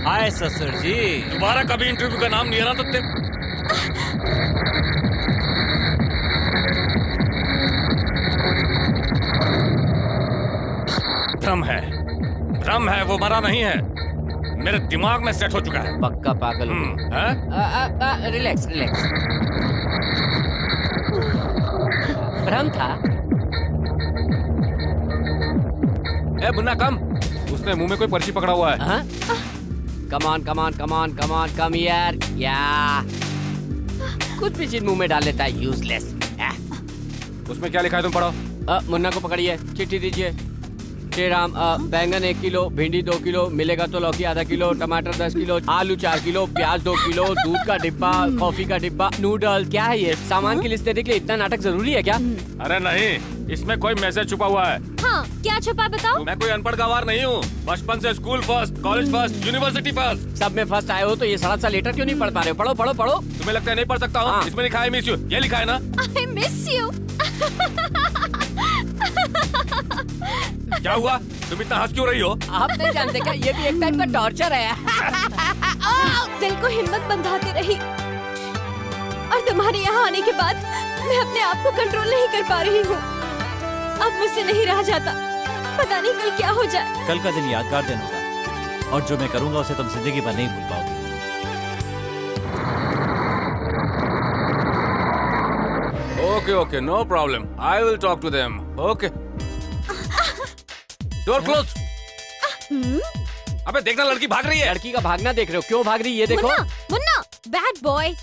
हाय ससुर जी। दोबारा कभी इंटरव्यू का नाम नहीं आना तो भ्रम है, वो मरा नहीं है, मेरे दिमाग में सेट हो चुका है। पक्का पागल हूँ। रिलैक्स। भ्रम था। ए मुन्ना कम, उसने मुंह में कोई पर्ची पकड़ा हुआ है। कमान कम यार। या कुछ भी चीज मुंह में डाल लेता है, यूजलेस। उसमें क्या लिखा है तुम पढ़ो। मुन्ना को पकड़िए, चिट्ठी दीजिए। श्री राम, बैंगन 1 किलो, भिंडी 2 किलो, मिलेगा तो लौकी आधा किलो, टमाटर 10 किलो, आलू 4 किलो, प्याज 2 किलो, दूध का डिब्बा, कॉफी का डिब्बा, नूडल। क्या है ये? सामान की लिस्ट देने के लिए इतना नाटक जरूरी है क्या? अरे नहीं, इसमें कोई मैसेज छुपा हुआ है। हाँ, क्या छुपा बताओ? मैं कोई अनपढ़ गवार नहीं हूँ, बचपन से school first, college first, university first, सब में फर्स्ट आए हो तो ये सड़ा सा लेटर क्यों नहीं पढ़ पा रहे हो? पढ़ो। तुम्हें लगता है नहीं पढ़ सकता हूँ? हाँ। इसमें लिखा है मिस यू, ये लिखा है ना? I miss you. क्या हुआ, तुम इतना हंस क्यों रही हो? आप नहीं जानते क्या, ये भी एक टाइप का टॉर्चर है। दिल को हिम्मत बंधाती रही और तुम्हारे यहाँ आने के बाद मैं अपने आप को कंट्रोल नहीं कर पा रही हूँ। अब मुझसे नहीं रहा जाता, पता नहीं कल क्या हो जाए। कल का दिन यादगार दिन होगा और जो मैं करूंगा उसे तुम जिंदगी भर नहीं भूल पाओगे। Okay, no problem, I will talk to them. Okay, door close. अबे देखना, लड़की भाग रही है। लड़की का भागना देख रहे हो? क्यों भाग रही है ये देखो। Munna, bad boy.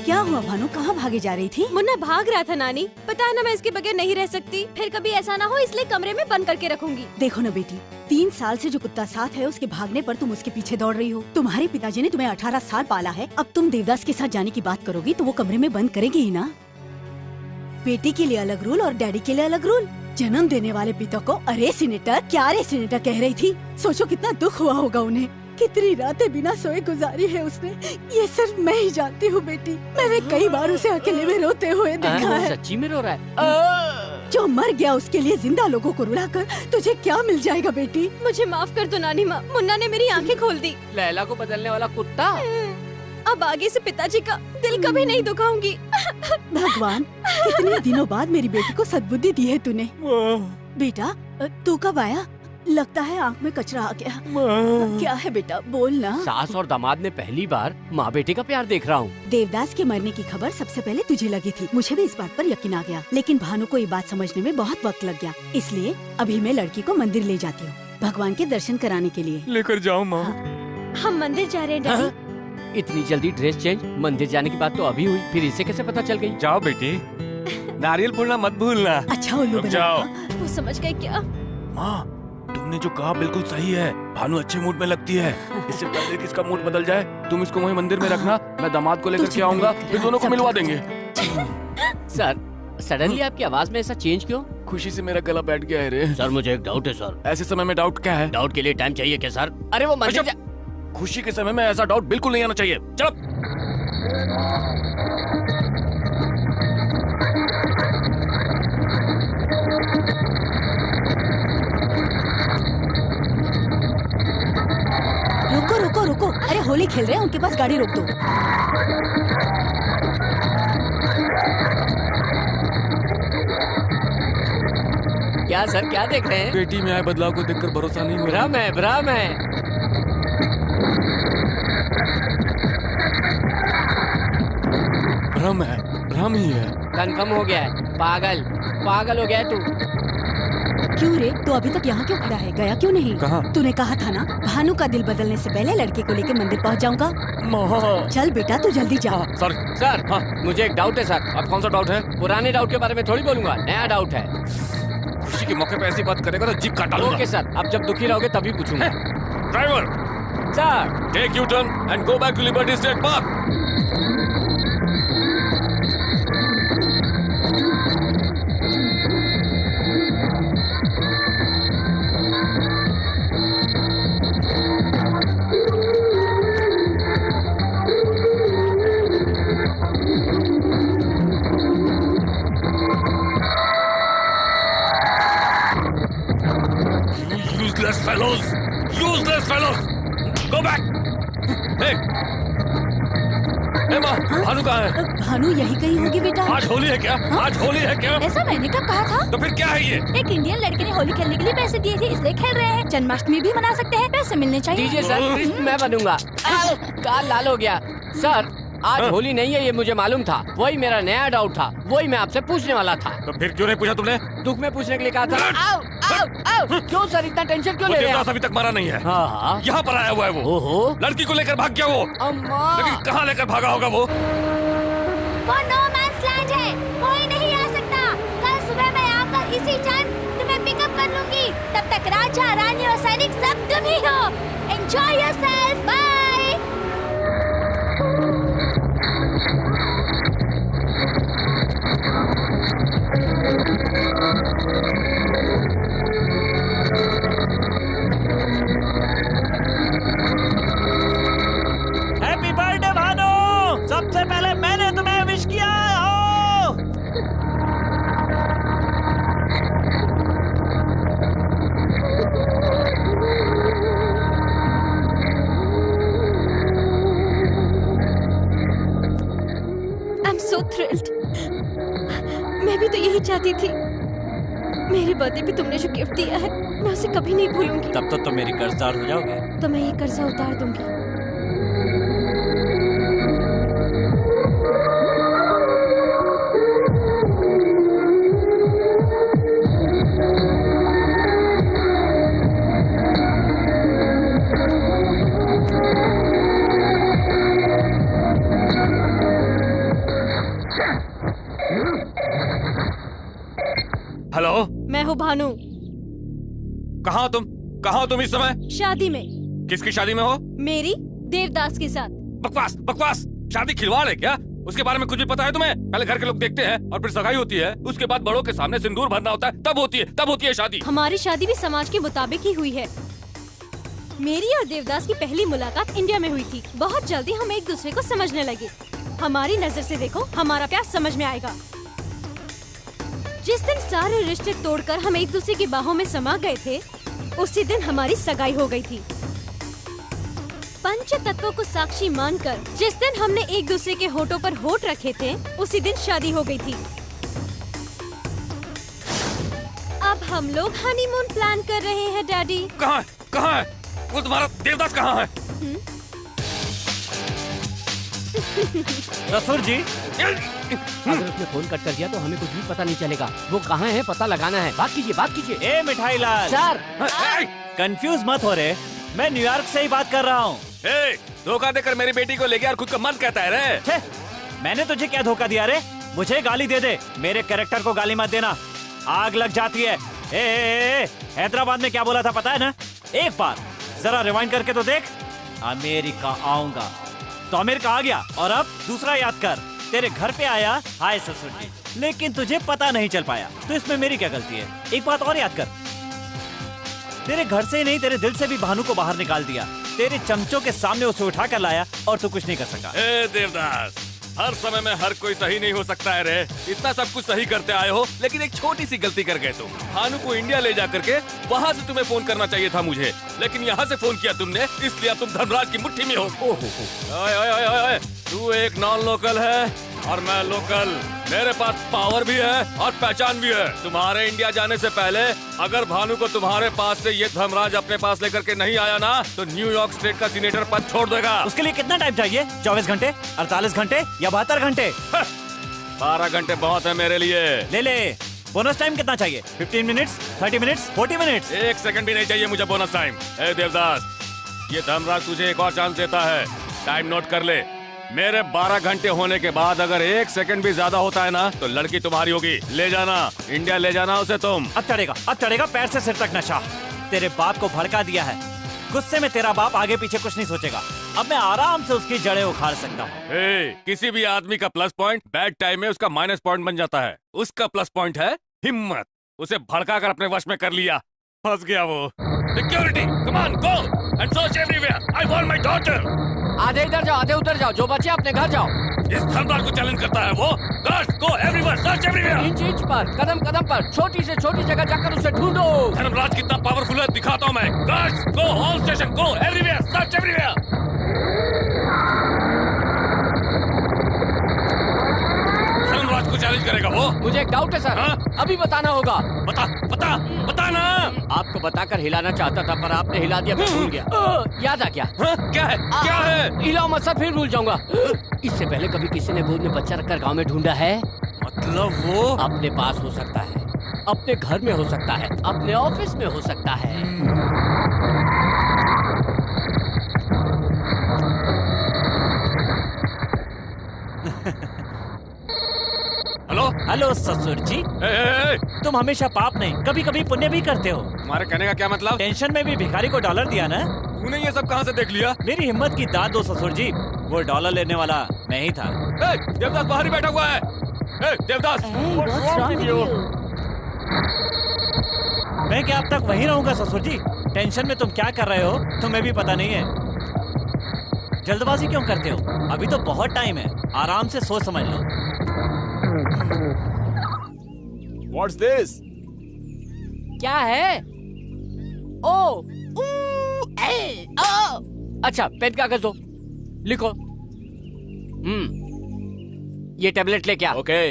क्या हुआ भानु, कहाँ भागे जा रही थी? मुन्ना भाग रहा था नानी, पता है ना मैं इसके बगैर नहीं रह सकती। फिर कभी ऐसा ना हो इसलिए कमरे में बंद करके रखूंगी। देखो ना बेटी, 3 साल से जो कुत्ता साथ है उसके भागने पर तुम उसके पीछे दौड़ रही हो। तुम्हारे पिताजी ने तुम्हें 18 साल पाला है, अब तुम देवदास के साथ जाने की बात करोगी तो वो कमरे में बंद करेगी ही ना। बेटी के लिए अलग रूल और डैडी के लिए अलग रूल। जन्म देने वाले पिता को अरे सीनेटर, क्या अरे सीनेटर कह रही थी। सोचो कितना दुख हुआ होगा उन्हें, कितनी रातें बिना सोए गुजारी है उसने। ये सिर्फ मैं ही जानती हूँ बेटी, मैंने कई बार उसे अकेले में रोते हुए देखा है। सच्ची में रो रहा है? जो मर गया उसके लिए जिंदा लोगों को रुलाकर तुझे क्या मिल जाएगा बेटी? मुझे माफ कर दो नानी माँ, मुन्ना ने मेरी आंखें खोल दी। लैला को बदलने वाला कुत्ता। अब आगे से पिताजी का दिल कभी नहीं दुखाऊंगी। भगवान, कितने दिनों बाद मेरी बेटी को सद्बुद्धि दी है तूने। बेटा तू कब आया? लगता है आँख में कचरा आ गया। क्या है बेटा, बोल ना। सास और दामाद ने पहली बार माँ बेटे का प्यार देख रहा हूँ। देवदास के मरने की खबर सबसे पहले तुझे लगी थी, मुझे भी इस बात पर यकीन आ गया, लेकिन भानु को ये बात समझने में बहुत वक्त लग गया। इसलिए अभी मैं लड़की को मंदिर ले जाती हूँ भगवान के दर्शन कराने के लिए। लेकर जाओ माँ। हम मंदिर जा रहे हैं डैडी। इतनी जल्दी ड्रेस चेंज? मंदिर जाने की बात तो अभी हुई, फिर इसे कैसे पता चल गई? जाओ बेटी, नारियल फोड़ना मत भूलना। अच्छा उल्लू जाओ। वो समझ गए क्या? माँ, तुमने जो कहा बिल्कुल सही है। भानु अच्छे मूड में लगती है। इससे पहले कि इसका मूड बदल जाए, तुम इसको वहीं मंदिर में रखना, मैं दामाद को लेकर के आऊंगा, फिर दोनों को मिलवा देंगे। सर, सडनली आपकी आवाज में ऐसा चेंज क्यों? खुशी से मेरा गला बैठ गया है रे। सर मुझे एक डाउट है सर। ऐसे समय में डाउट क्या है? डाउट के लिए टाइम चाहिए क्या सर? अरे वो मंदिर खुशी के समय में ऐसा डाउट बिल्कुल नहीं आना चाहिए। चलो। रुको रुको रुको, अरे होली खेल रहे हैं, उनके पास गाड़ी रोक दो। क्या सर, क्या देख रहे हैं? बेटी में आए बदलाव को देखकर भरोसा नहीं हो रहा। भ्रम है, भ्रम है। भ्रम है, भ्रम ही है। कंफर्म हो गया है। पागल, पागल हो गया है तू। क्यों रे, तू अभी तक यहाँ क्यों खड़ा है? गया क्यों नहीं? कहाँ? तूने कहा था ना भानु का दिल बदलने से पहले लड़के को लेकर मंदिर पहुँच जाऊंगा। चल बेटा तू जल्दी जा। सर, सर हाँ, मुझे एक डाउट है सर। अब कौन सा डाउट है? पुराने डाउट के बारे में थोड़ी बोलूंगा, नया डाउट है। खुशी के मौके पे ऐसी बात करेगा तो जीप काट डालूंगा। ओके सर, अब जब दुखी रहोगे तभी पूछूंगा। Driver sir, take U turn and go back to Liberty State Park. Useless fellows! Go back! Hey! माँ, भानु कहाँ है? भानु यही कहीं होगी बेटा। आज होली है क्या? आज होली है क्या? ऐसा मैंने कब कहा था? तो फिर क्या है ये? एक इंडियन लड़के ने होली खेलने के लिए पैसे दिए थे, इसलिए खेल रहे हैं। जन्माष्टमी भी मना सकते हैं, पैसे मिलने चाहिए। दीजिए सर, कृष्ण मैं बनूंगा। काल लाल हो गया। सर, आज होली नहीं है ये मुझे मालूम था, वही मेरा नया डाउट था, वही मैं आपसे पूछने वाला था। तो फिर क्यों नहीं पूछा तुमने? दुख में पूछने के लिए कहा था। आओ, आओ, आओ। क्यों सर इतना टेंशन क्यों ले रहे हैं? अभी तक मरा नहीं है। हाँ, यहाँ पर आया हुआ है वो। ओहो, लड़की को लेकर भाग गया वो। अम्मा। लेकिन कहाँ लेकर भागा होगा वो? वो नो मैंस लैंड है, कोई नहीं आ सकता। कल सुबह मैं आकर इसी टाइम तुम्हें पिकअप कर लूंगी। तब तक राजा, रानी और सैनिक सब तुम ही हो। Enjoy yourself, bye. Happy birthday Bhanu, सबसे पहले मैंने तुम्हें विश किया हो। I'm so thrilled. मैं भी तो यही चाहती थी। मेरे बर्थडे पे तुमने जो गिफ्ट दिया है, मैं उसे कभी नहीं भूलूंगी। तब तो तुम मेरी कर्जदार हो जाओगे। तो मैं ये कर्जा उतार दूंगी। हेलो, मैं हूँ भानु। कहाँ तुम? कहाँ हो तुम इस समय? शादी में। किसकी शादी में हो? मेरी देवदास के साथ। बकवास, बकवास। शादी खिलवाड़ है क्या? उसके बारे में कुछ भी पता है तुम्हें? पहले घर के लोग देखते हैं और फिर सगाई होती है, उसके बाद बड़ों के सामने सिंदूर भरना होता है, तब होती है शादी। हमारी शादी भी समाज के मुताबिक ही हुई है। मेरी और देवदास की पहली मुलाकात इंडिया में हुई थी। बहुत जल्दी हम एक दूसरे को समझने लगे। हमारी नजर से देखो, हमारा प्यार समझ में आएगा। जिस दिन सारे रिश्ते तोड़कर हम एक दूसरे की बाहों में समा गए थे, उसी दिन हमारी सगाई हो गई थी। पंच तत्वों को साक्षी मानकर जिस दिन हमने एक दूसरे के होठों पर होठ रखे थे, उसी दिन शादी हो गई थी। अब हम लोग हनीमून प्लान कर रहे हैं डैडी। कहाँ है? वो तुम्हारा देवदास कहाँ है? ससुर जी, अगर उसने फोन कट कर दिया तो हमें कुछ भी पता नहीं चलेगा। वो कहाँ है पता लगाना है। बात कीजिए। ए मिठाई लाल सर, कंफ्यूज मत हो रे, मैं न्यूयॉर्क से ही बात कर रहा हूँ। धोखा देकर मेरी बेटी को ले गया और खुद का मर्द कहता है रे। मैंने तुझे क्या धोखा दिया रे? मुझे गाली दे दे, मेरे कैरेक्टर को गाली मत देना, आग लग जाती है। ए, हैदराबाद में क्या बोला था पता है ना? एक बार जरा रिवाइंड करके तो देख। अमेरिका आऊंगा तो अमेरिका आ गया, और अब दूसरा याद कर, तेरे घर पे आया, हाय ससुर जी, लेकिन तुझे पता नहीं चल पाया, तो इसमें मेरी क्या गलती है? एक बात और याद कर, तेरे घर से ही नहीं तेरे दिल से भी भानु को बाहर निकाल दिया, तेरे चमचों के सामने उसे उठा कर लाया और तू कुछ नहीं कर सका। देवदास, हर समय में हर कोई सही नहीं हो सकता है रे। इतना सब कुछ सही करते आए हो, लेकिन एक छोटी सी गलती कर गए तुम। भानु को इंडिया ले जा करके वहाँ से तुम्हें फोन करना चाहिए था मुझे, लेकिन यहाँ से फोन किया तुमने, इसलिए अब तुम धर्मराज की मुट्ठी में हो। ओए, तू एक नॉन लोकल है और मैं लोकल, मेरे पास पावर भी है और पहचान भी है। तुम्हारे इंडिया जाने से पहले अगर भानु को तुम्हारे पास से ये धर्मराज अपने पास लेकर के नहीं आया ना, तो न्यूयॉर्क स्टेट का सीनेटर पद छोड़ देगा। उसके लिए कितना टाइम चाहिए? 24 घंटे, 48 घंटे या 72 घंटे? 12 घंटे बहुत है मेरे लिए। ले बोनस टाइम कितना चाहिए? 15 मिनट्स, 30 मिनट्स, 40 मिनट्स? 1 सेकंड भी नहीं चाहिए मुझे बोनस टाइम। देवदास, ये धर्मराज तुझे एक और चांस देता है, टाइम नोट कर ले। मेरे 12 घंटे होने के बाद अगर 1 सेकंड भी ज्यादा होता है ना, तो लड़की तुम्हारी होगी। ले जाना, इंडिया ले जाना उसे तुम। अब चढ़ेगा पैर से सिर तक नशा। तेरे बाप को भड़का दिया है, गुस्से में तेरा बाप आगे पीछे कुछ नहीं सोचेगा। अब मैं आराम से उसकी जड़ें उखाड़ सकता हूँ। किसी भी आदमी का प्लस पॉइंट बैड टाइम में उसका माइनस पॉइंट बन जाता है। उसका प्लस पॉइंट है हिम्मत। उसे भड़का कर अपने वश में कर लिया, फंस गया वो। Security, come on, go and search everywhere. I want my daughter. आधे इधर जाओ, आधे उधर जाओ, जो बचे अपने घर जाओ। इस धर्मराज को चैलेंज करता है वो। गार्ड्स, गो एवरीवेयर, सर्च एवरीवेयर। इंच पर, कदम कदम पर, छोटी से छोटी जगह जाकर उसे ढूंढो। धर्मराज कितना पावरफुल है दिखाता हूँ मैं। Guards, go all station, go everywhere, search everywhere. Dharmaraj को चैलेंज करेगा वो। मुझे एक डाउट है सर। अभी बताना होगा। बता ना। आपको बताकर हिलाना चाहता था, पर आपने हिला दिया, मैं भूल गया। याद आ गया। क्या है? हिलाओ मत सर, फिर भूल जाऊंगा। इससे पहले कभी किसी ने गोद में बच्चा रखकर गांव में ढूंढा है? मतलब वो अपने पास हो सकता है, अपने घर में हो सकता है, अपने ऑफिस में हो सकता है। हेलो ससुर जी। तुम हमेशा पाप नहीं कभी कभी पुण्य भी करते हो। तुम्हारे कहने का क्या मतलब? टेंशन में भी भिखारी को डॉलर दिया ना? तूने ये सब कहाँ से देख लिया? मेरी हिम्मत की दाद दो ससुर जी, वो डॉलर लेने वाला मैं ही था। देवदास बाहर ही बैठा हुआ है। देवदास, मैं क्या अब तक वहीं रहूंगा ससुर जी? टेंशन में तुम क्या कर रहे हो तुम्हें भी पता नहीं है। जल्दबाजी क्यों करते हो? अभी तो बहुत टाइम है, आराम से सोच समझ लो। What's this? क्या है? ओ, अच्छा, पेन कागज दो, लिखो। ये टैबलेट लेके आ। ओके।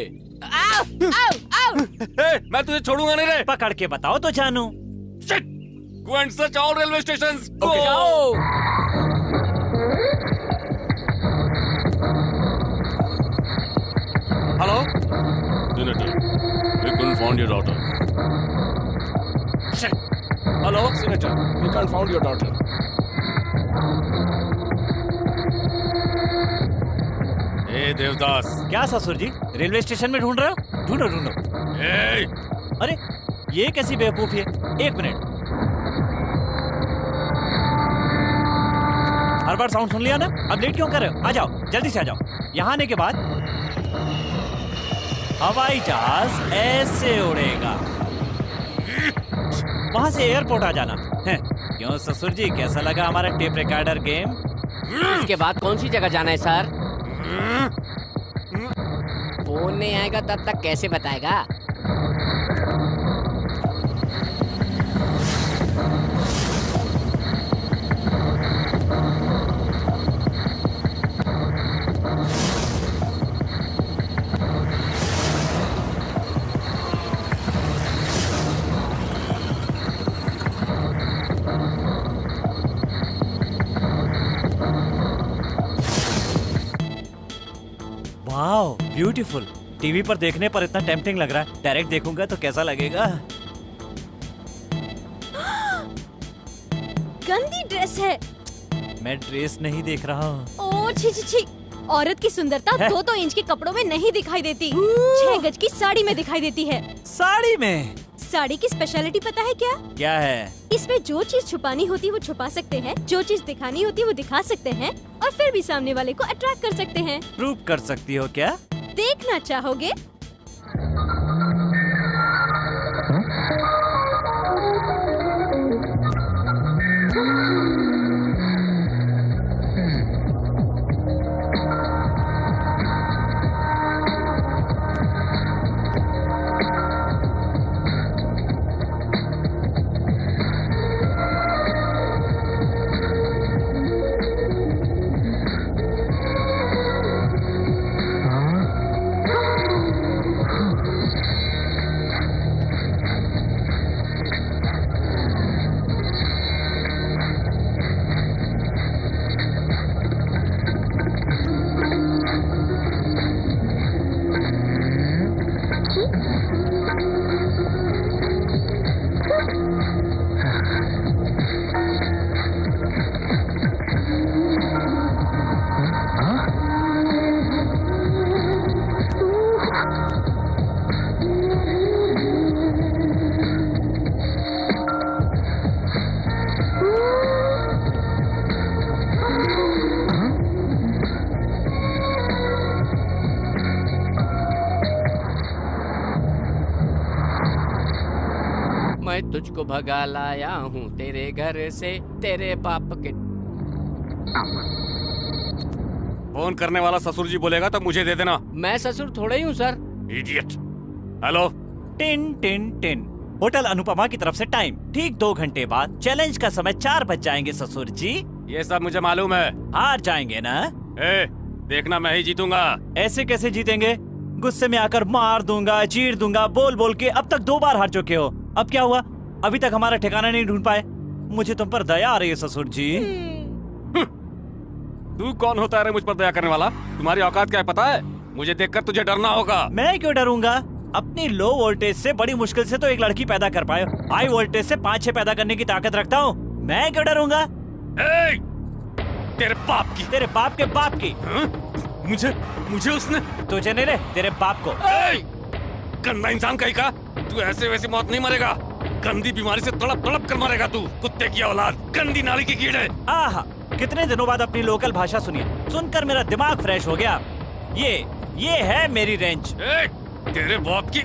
मैं तुझे छोड़ूंगा नहीं रे। पकड़ के बताओ तो जानू। Go and search all railway stations. Go. Hello? Senator, we couldn't find your daughter. Shit. Hello, Senator. We can't find your daughter. ए देवदास। क्या ससुर जी, रेलवे स्टेशन में ढूंढ रहे हो? ढूंढो ढूंढो। अरे ये कैसी बेवकूफी है? 1 मिनट। हर बार साउंड सुन लिया ना? अब लेट क्यों कर रहे हो? आ जाओ, जल्दी से आ जाओ। यहाँ आने के बाद हवाई जहाज ऐसे उड़ेगा, वहां से एयरपोर्ट आ जाना है। क्यों ससुर जी, कैसा लगा हमारा टेप रिकॉर्डर गेम? इसके बाद कौन सी जगह जाना है सर? फोन नहीं आएगा तब तक कैसे बताएगा? Wow beautiful. टीवी पर देखने पर इतना टेम्पटिंग लग रहा है, डायरेक्ट देखूंगा तो कैसा लगेगा। गंदी ड्रेस है। मैं ड्रेस नहीं देख रहा हूँ। ओ छी छी छी। औरत की सुंदरता 2-2 इंच के कपड़ों में नहीं दिखाई देती, 6 गज की साड़ी में दिखाई देती है। साड़ी में? साड़ी की स्पेशलिटी पता है क्या? क्या है? इसमें जो चीज छुपानी होती है वो छुपा सकते हैं, जो चीज दिखानी होती है वो दिखा सकते हैं, और फिर भी सामने वाले को अट्रैक्ट कर सकते हैं। प्रूव कर सकती हो क्या? देखना चाहोगे? मैं तुझको भगा लाया हूँ तेरे घर से, तेरे बाप के। फोन करने वाला ससुर जी बोलेगा तो मुझे दे देना। मैं ससुर थोड़ा ही हूँ sir. Idiot. Hello. Tin tin tin. Hotel Anupama की तरफ से टाइम ठीक 2 घंटे बाद। चैलेंज का समय 4 बज जाएंगे ससुर जी। ये सब मुझे मालूम है। हार जाएंगे ना? देखना मैं ही जीतूंगा। ऐसे कैसे जीतेंगे? गुस्से में आकर मार दूंगा, चीर दूंगा, बोल बोल के अब तक 2 बार हार चुके हो। अब क्या हुआ? अभी तक हमारा ठिकाना नहीं ढूंढ पाए। मुझे तुम पर दया आ रही है ससुर जी। तू कौन होता है रे मुझ पर दया करने वाला? तुम्हारी औकात क्या है पता है? मुझे देखकर तुझे डरना होगा। मैं क्यों डरूंगा? अपनी लो वोल्टेज से बड़ी मुश्किल से तो एक लड़की पैदा कर पाए, हाई वोल्टेज से 5-6 पैदा करने की ताकत रखता हूँ। मैं क्यों डरूंगा? तेरे बाप की। तेरे बाप के बाप की? मुझे उसने? तुझे नहीं रे, तेरे बाप को। गंदा इंसान कहीं का। तू ऐसे वैसे मौत नहीं मरेगा, गंदी बीमारी से तड़प तड़प कर मरेगा तू। कुत्ते की औलाद, गंदी नाली की कीड़े। आहा, कितने दिनों बाद अपनी लोकल भाषा सुनिए, सुनकर मेरा दिमाग फ्रेश हो गया। ये है मेरी रेंज। तेरे बाप की।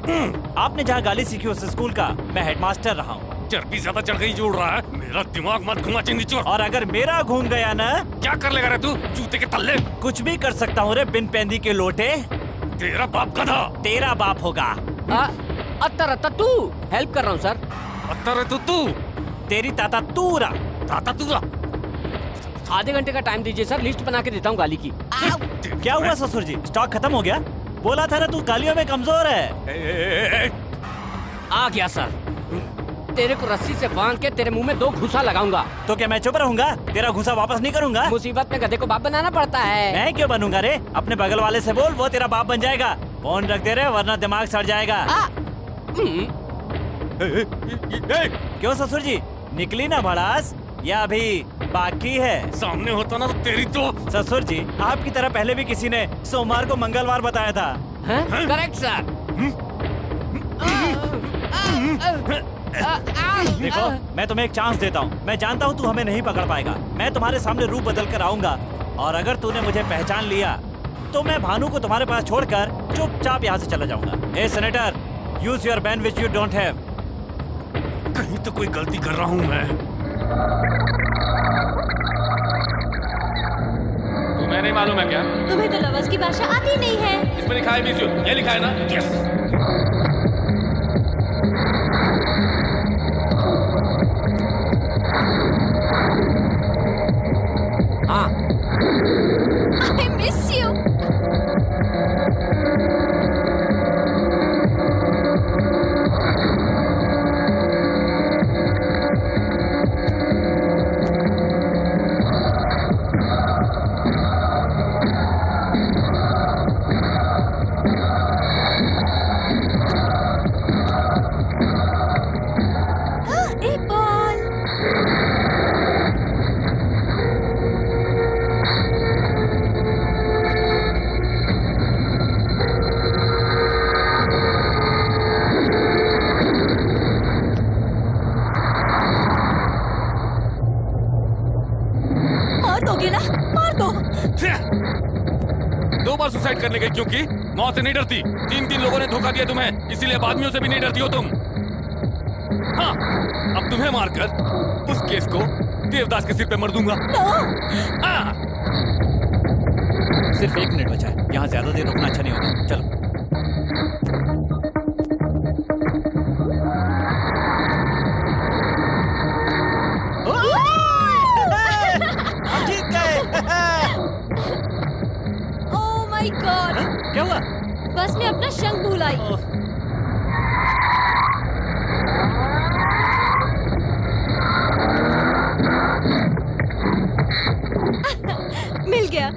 आपने जहाँ गाली सीखी उस स्कूल का मैं हेडमास्टर रहा हूँ। चर्बी ज्यादा चढ़ गई जोड़ रहा है। मेरा दिमाग मत घुमा चिंदी चोर। और अगर मेरा घूम गया ना? क्या कर लेगा रे तू? जूते के तल्ले। कुछ भी कर सकता हूँ रे बिन पेंदी के लोटे। तेरा बाप गधा। तेरा बाप होगा। अत्तर तू हेल्प कर रहा हूँ सर। अत्तर तू। तेरी ताता तूरा। ताता तूरा। आधे घंटे का टाइम दीजिए सर, लिस्ट बना के देता हूँ गाली की। क्या हुआ ससुर जी? स्टॉक खत्म हो गया? बोला था ना तू गालियों में कमजोर है। आ गया सर। तेरे को रस्सी से बांध के तेरे मुंह में 2 घुसा लगाऊंगा। तो क्या मैं चुप रहूंगा? तेरा घुसा वापस नहीं करूंगा? मुसीबत में गधे को बाप बनाना पड़ता है। मैं क्यों बनूंगा रे? अपने बगल वाले से बोल, वो तेरा बाप बन जाएगा। फोन रख दे रे वरना दिमाग सड़ जाएगा। क्यों ससुर जी, निकली ना भड़ास या अभी बाकी है? सामने होता ना तो तेरी तो। ससुर जी, आपकी तरह पहले भी किसी ने सोमवार को मंगलवार बताया था। Correct sir. देखो, मैं तुम्हें एक चांस देता हूँ। मैं जानता हूँ तू हमें नहीं पकड़ पाएगा। मैं तुम्हारे सामने रूप बदल कर आऊंगा, और अगर तूने मुझे पहचान लिया तो मैं भानु को तुम्हारे पास छोड़कर चुपचाप यहाँ से चला जाऊंगा। A senator, use your ban which you don't have. कहीं तो कोई गलती कर रहा हूँ मैं। तुम्हें नहीं मालूम है क्या? तुम्हें तो लवर्स की भाषा आती नहीं है। इसमें लिखा है मिस यू, ये लिखा है ना? यस। हाँ। I miss you. 2 bar suicide करने गई क्योंकि मौत से नहीं डरती। 3 लोगों ने धोखा दिया तुम्हें, इसीलिए आदमियों से भी नहीं डरती हो तुम। हाँ, अब तुम्हें मारकर उस केस को देवदास के सिर पे मर दूंगा। हाँ। सिर्फ 1 मिनट बचा है, यहाँ ज्यादा देर रुकना अच्छा नहीं होगा। चलो। हम जीत गए। ओह माय गॉड, क्या हुआ? बस मैं अपना शंख भूल आई। मिल गया।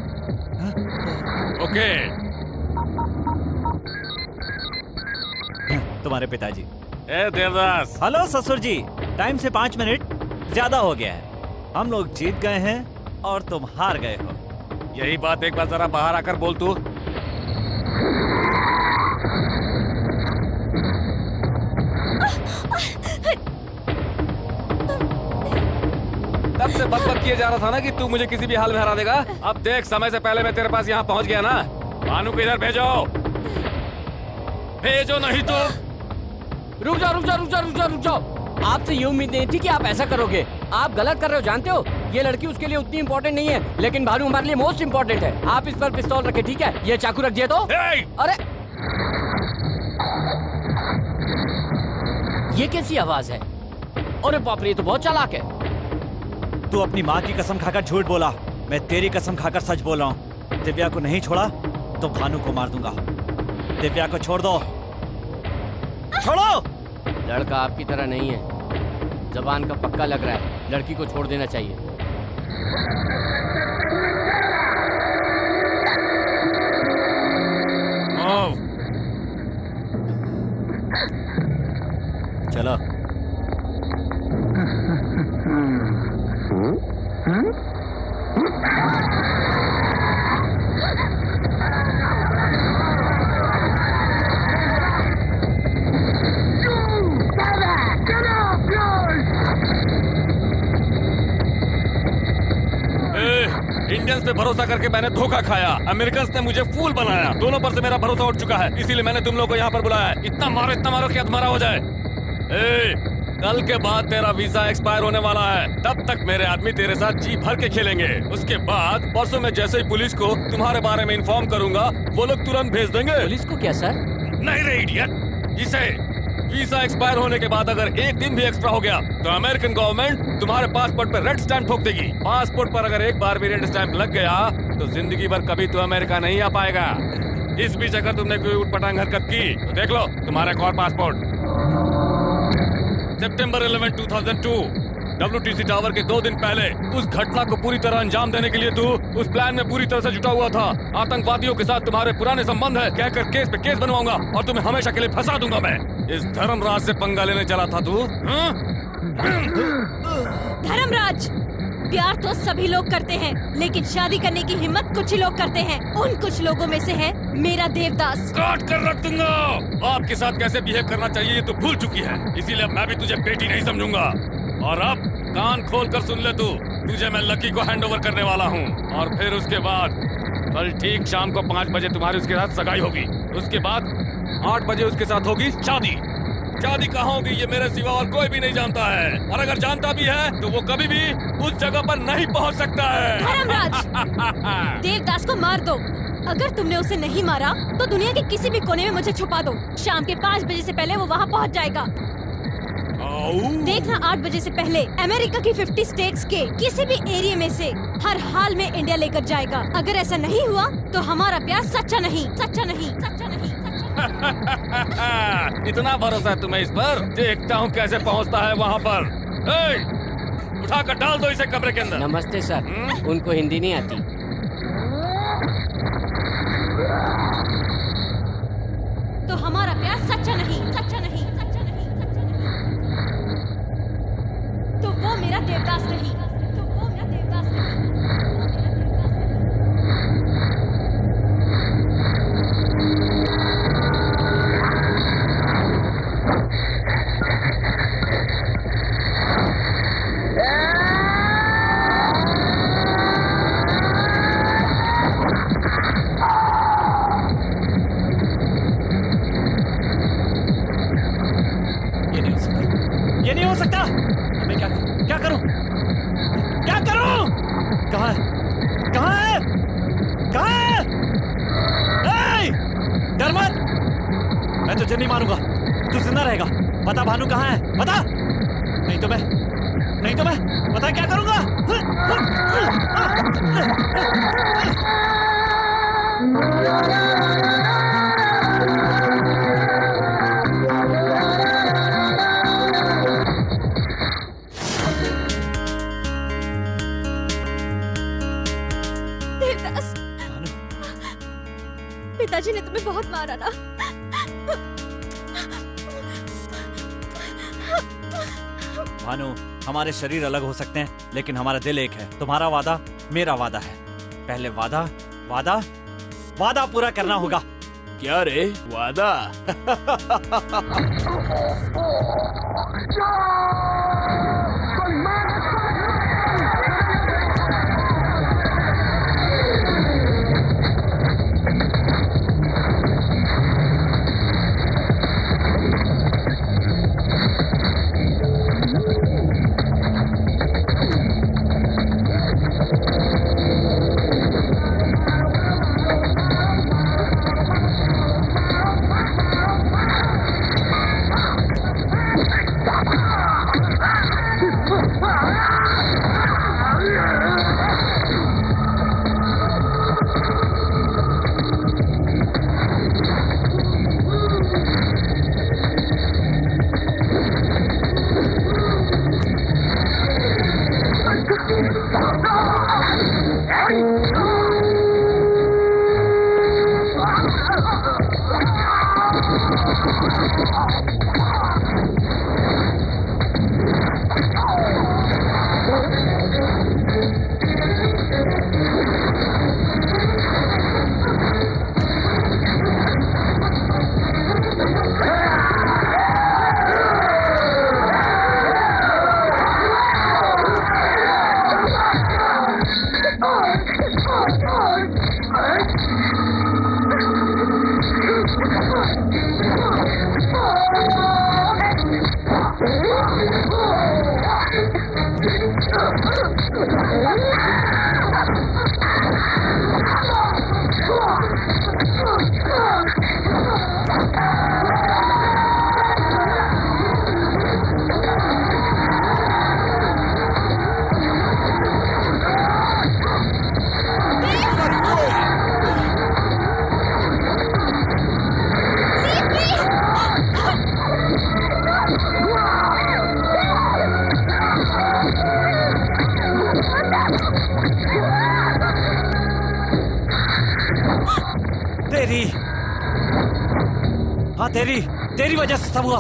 ओके। तुम्हारे पिताजी। ए देवदास। हेलो ससुर जी, टाइम से 5 मिनट ज्यादा हो गया है। हम लोग जीत गए हैं और तुम हार गए हो। यही बात एक बार जरा बाहर आकर बोल तू। तब से बक किए जा रहा था ना कि तू मुझे किसी भी हाल में हरा देगा। अब देख, समय से पहले मैं तेरे पास यहाँ पहुँच गया ना। भानु को इधर भेजो, भेजो नहीं तो। रुक जाओ। आपसे ये उम्मीद नहीं थी कि आप ऐसा करोगे। आप गलत कर रहे हो, जानते हो। ये लड़की उसके लिए उतनी इम्पोर्टेंट नहीं है, लेकिन भानु हमारे लिए मोस्ट इम्पोर्टेंट है। आप इस पर पिस्तौल रखे, ठीक है? ये चाकू रख दिया तो। अरे ये कैसी आवाज है? अरे बाप रे, ये तो बहुत चालाक है। तू अपनी माँ की कसम खाकर झूठ बोला, मैं तेरी कसम खाकर सच बोल रहा हूँ। दिव्या को नहीं छोड़ा तो भानु को मार दूंगा। दिव्या को छोड़ दो, छोड़ो। लड़का आपकी तरह नहीं है, जबान का पक्का लग रहा है। लड़की को छोड़ देना चाहिए। चलो। इंडियंस पे भरोसा करके मैंने धोखा खाया, अमेरिकन्स ने मुझे फूल बनाया। दोनों पर से मेरा भरोसा उठ चुका है, इसीलिए मैंने तुम लोगों को यहाँ पर बुलाया है। इतना मारो कि अधमरा हो जाए। कल के बाद तेरा वीजा एक्सपायर होने वाला है, तब तक मेरे आदमी तेरे साथ जी भर के खेलेंगे। उसके बाद परसों में जैसे ही पुलिस को तुम्हारे बारे में इन्फॉर्म करूंगा, वो लोग तुरंत भेज देंगे। पुलिस को क्या सर? नहीं रे इडियट, इसे वीजा एक्सपायर होने के बाद अगर 1 दिन भी एक्स्ट्रा हो गया तो अमेरिकन गवर्नमेंट तुम्हारे पासपोर्ट पर रेड स्टैंप ठोक देगी। पासपोर्ट पर अगर एक बार भी रेड स्टैंप लग गया तो जिंदगी भर कभी तो अमेरिका नहीं आ पाएगा। इस बीच अगर तुमने कोई उटपटांग हरकत की तो देख लो तुम्हारा एक और पासपोर्ट। सितंबर 11, 2002 WTC टावर के 2 दिन पहले उस घटना को पूरी तरह अंजाम देने के लिए तू उस प्लान में पूरी तरह से जुटा हुआ था। आतंकवादियों के साथ तुम्हारे पुराने संबंध है कहकर केस पे केस बनवाऊंगा और तुम्हें हमेशा के लिए फंसा दूंगा मैं। इस धर्मराज से पंगा लेने चला था तू। धर्मराज, प्यार तो सभी लोग करते हैं, लेकिन शादी करने की हिम्मत कुछ ही लोग करते हैं। उन कुछ लोगों में से है मेरा देवदास। काट कर रख दूंगा। आपके साथ कैसे बिहेव करना चाहिए ये तो भूल चुकी है, इसीलिए मैं भी तुझे बेटी नहीं समझूंगा। और अब कान खोल कर सुन ले तू, तुझे मैं लकी को हैंडओवर करने वाला हूँ। और फिर उसके बाद कल ठीक शाम को 5 बजे तुम्हारी उसके साथ सगाई होगी। उसके बाद 8 बजे उसके साथ होगी शादी। शादी कहाँ होगी ये मेरे सिवा और कोई भी नहीं जानता है, और अगर जानता भी है तो वो कभी भी उस जगह पर नहीं पहुँच सकता है। धर्मराज, देवदास को मार दो। अगर तुमने उसे नहीं मारा तो दुनिया के किसी भी कोने में मुझे छुपा दो। शाम के 5 बजे से पहले वो वहाँ पहुँच जाएगा। देखना 8 बजे से पहले अमेरिका की 50 स्टेट्स के किसी भी एरिया में से हर हाल में इंडिया लेकर जाएगा। अगर ऐसा नहीं हुआ तो हमारा प्यार सच्चा नहीं। इतना भरोसा है तुम्हें इस पर? देखता हूँ कैसे पहुँचता है वहाँ पर। उठाकर डाल दो इसे कमरे के अंदर। नमस्ते सर। उनको हिंदी नहीं आती। तो हमारा प्यार सच्चा नहीं। तो वो मेरा देवदास नहीं। तुझे नहीं मारूंगा, तू जिंदा रहेगा। बता भानु कहाँ है, बता, नहीं तो मैं बता क्या करूंगा। देवदास, पिताजी ने तुम्हें बहुत मारा ना। भानु, हमारे शरीर अलग हो सकते हैं लेकिन हमारा दिल एक है। तुम्हारा वादा मेरा वादा है। पहले वादा पूरा करना होगा। क्या रे, वादा? तेरी वजह से सब हुआ।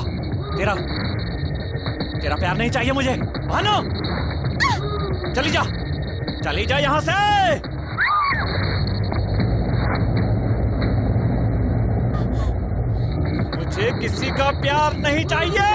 तेरा प्यार नहीं चाहिए मुझे। भानु, चली जा यहां से। मुझे किसी का प्यार नहीं चाहिए।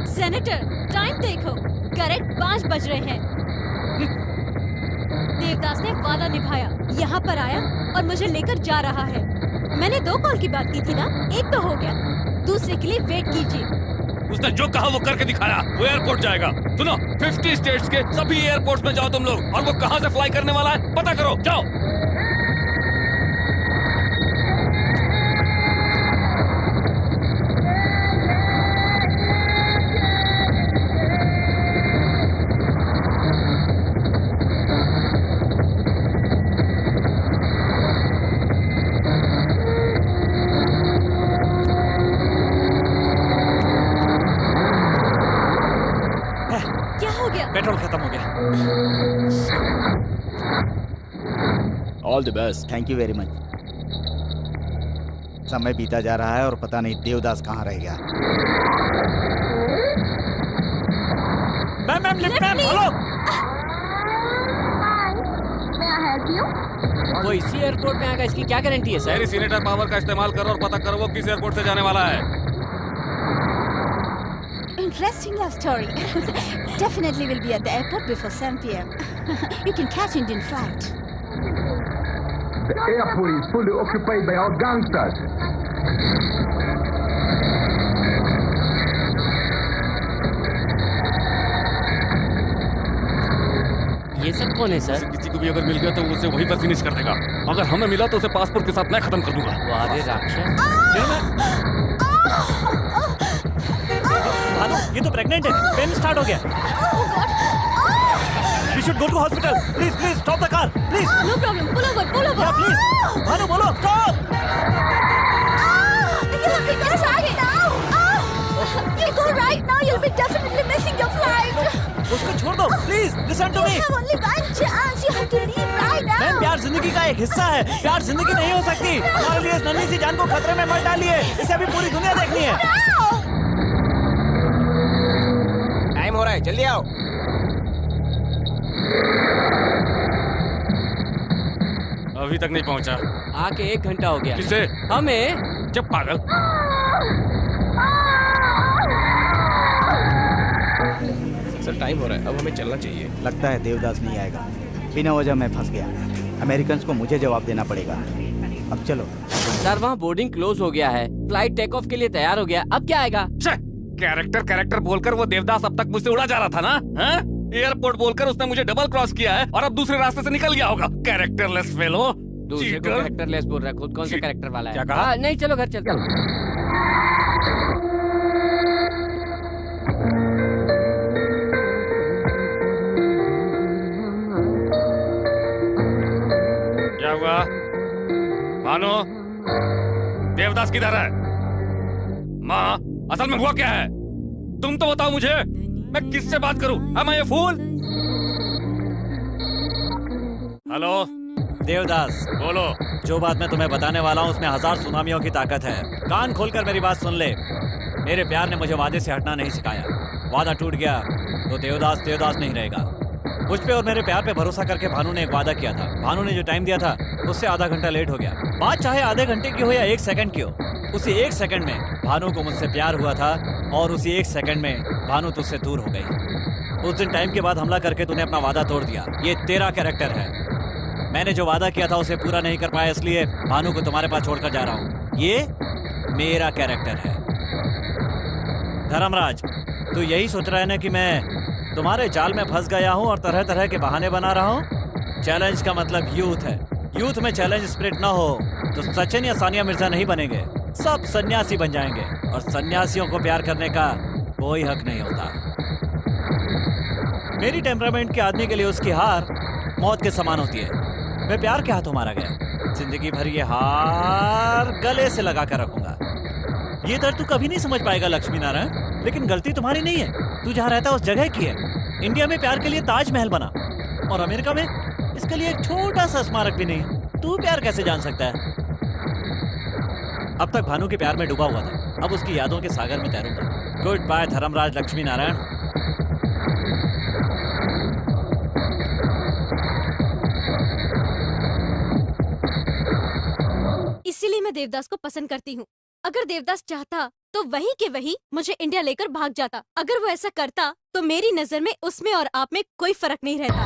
सेनेटर, टाइम देखो, करेक्ट 5 बज रहे हैं। देवदास ने वादा निभाया, यहाँ पर आया और मुझे लेकर जा रहा है। मैंने 2 कॉल की बात की थी ना, एक तो हो गया, दूसरे के लिए वेट कीजिए। उसने जो कहा वो करके दिखाया। वो एयरपोर्ट जाएगा। सुनो, 50 स्टेट्स के सभी एयरपोर्ट्स में जाओ तुम लोग, और वो कहाँ से फ्लाई करने वाला है पता करो, जाओ। पेट्रोल खत्म हो गया। All the best. Thank you very much. समय बीता जा रहा है और पता नहीं देवदास कहाँ रह गया। Ma'am lift ma'am, hello. वो इसी एयरपोर्ट में आएगा, इसकी क्या गारंटी है सर? मेरी सीनेटर पावर का इस्तेमाल करो और पता करो वो किस एयरपोर्ट से जाने वाला है। Interesting love story. Definitely will be at the airport before 7 p.m. You can catch Indian flight. The airport is fully occupied by our gangsters. ये सब कौन है सर? किसी को भी अगर मिल गया तो उसे वहीं पर फिनिश कर देगा। अगर हमें मिला तो उसे पासपोर्ट के साथ मैं खत्म कर दूंगा। वारे राक्षस। भानु, ये तो प्रेग्नेंट है। पेन स्टार्ट हो गया। We should go to hospital. Please, stop the car. Please. No problem. Pull over. Yeah, please. Bhanu बोलो, stop. You go right now. You'll be definitely missing your flight. उसको छोड़ दो, please. Listen to me. You have only one chance. You have to leave right now. Ma'am, प्यार जिंदगी का एक हिस्सा है। प्यार जिंदगी नहीं हो सकती। हमारे लिए इस नन्ही सी जान को खतरे में मत डालिए। इसे अभी पूरी दुनिया देखनी है। टाइम हो रहा है, जल्दी आओ। अभी तक नहीं पहुंचा। आके 1 घंटा हो गया। किसे? हमें। जब पागल। सर टाइम हो रहा है, अब हमें चलना चाहिए। लगता है देवदास नहीं आएगा। बिना वजह मैं फंस गया। अमेरिकन को मुझे जवाब देना पड़ेगा। अब चलो। सर वहाँ बोर्डिंग क्लोज हो गया है। फ्लाइट टेक ऑफ के लिए तैयार हो गया। अब क्या आएगा? कैरेक्टर बोलकर वो देवदास अब तक मुझसे उड़ा जा रहा था ना? एयरपोर्ट बोलकर उसने मुझे डबल क्रॉस किया है और अब दूसरे रास्ते से निकल गया होगा। Characterless fellow. दूसरे को कैरेक्टरलेस बोल रहा है, खुद कौन सा कैरेक्टर वाला है? क्या कहा? नहीं चलो घर चलते हैं। क्या हुआ? भानु, देवदास किधर है? माँ, असल में हुआ क्या है? तुम तो बताओ मुझे। मैं किससे बात करूं? Am I a fool? Hello Devdas, बोलो। जो बात मैं तुम्हें बताने वाला हूँ उसमें 1000 सुनामियों की ताकत है। कान खोलकर मेरी बात सुन ले। मेरे प्यार ने मुझे वादे से हटना नहीं सिखाया। वादा टूट गया तो देवदास नहीं रहेगा। मुझ पे और मेरे प्यार पे भरोसा करके भानु ने एक वादा किया था। भानु ने जो टाइम दिया था उससे आधा घंटा लेट हो गया। बात चाहे आधे घंटे की हो या 1 सेकंड की हो, उसी 1 सेकंड में भानु को मुझसे प्यार हुआ था और उसी 1 सेकंड में भानु तुझसे दूर हो गई। उस दिन टाइम के बाद हमला करके तूने अपना वादा तोड़ दिया। ये तेरा कैरेक्टर है। मैंने जो वादा किया था उसे पूरा नहीं कर पाया, इसलिए भानु को तुम्हारे पास छोड़कर जा रहा हूँ। ये मेरा कैरेक्टर है। धर्मराज, तू यही सोच रहा है ना कि मैं तुम्हारे जाल में फंस गया हूँ और तरह तरह के बहाने बना रहा हूँ? चैलेंज का मतलब यूथ है। यूथ में चैलेंज स्पिरिट ना हो तो सचिन या सानिया मिर्जा नहीं बनेंगे, सब सन्यासी बन जाएंगे। और सन्यासियों को प्यार करने का कोई हक नहीं होता। मेरी टेम्परामेंट के आदमी के लिए उसकी हार मौत के समान होती है। मैं प्यार के हाथों मारा गया। जिंदगी भर ये हार गले से लगा कर रखूंगा। ये दर्द तू कभी नहीं समझ पाएगा लक्ष्मी नारायण, लेकिन गलती तुम्हारी नहीं है। तू जहाँ रहता है उस जगह की है। इंडिया में प्यार के लिए ताजमहल बना और अमेरिका में इसके लिए एक छोटा सा स्मारक भी नहीं। तू प्यार कैसे जान सकता है? अब तक भानु के प्यार में डूबा हुआ था, अब उसकी यादों के सागर में तैरूंगा। Good bye Dharmaraj Lakshmi Narayan. इसीलिए मैं देवदास को पसंद करती हूँ। अगर देवदास चाहता तो वही के वही मुझे इंडिया लेकर भाग जाता। अगर वो ऐसा करता तो मेरी नजर में उसमें और आप में कोई फर्क नहीं रहता।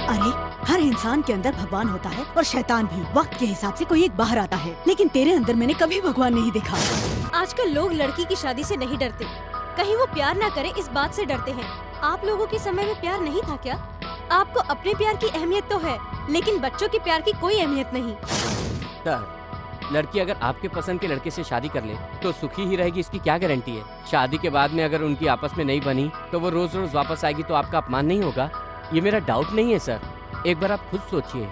अरे हर इंसान के अंदर भगवान होता है और शैतान भी। वक्त के हिसाब से कोई एक बाहर आता है, लेकिन तेरे अंदर मैंने कभी भगवान नहीं देखा। आजकल लोग लड़की की शादी से नहीं डरते, कहीं वो प्यार ना करे इस बात से डरते हैं। आप लोगों के समय में प्यार नहीं था क्या? आपको अपने प्यार की अहमियत तो है, लेकिन बच्चों के प्यार की कोई अहमियत नहीं। लड़की अगर आपके पसंद के लड़के से शादी कर ले तो सुखी ही रहेगी, इसकी क्या गारंटी है? शादी के बाद में अगर उनकी आपस में नहीं बनी तो वो रोज रोज वापस आएगी तो आपका अपमान नहीं होगा? ये मेरा डाउट नहीं है सर, एक बार आप खुद सोचिए।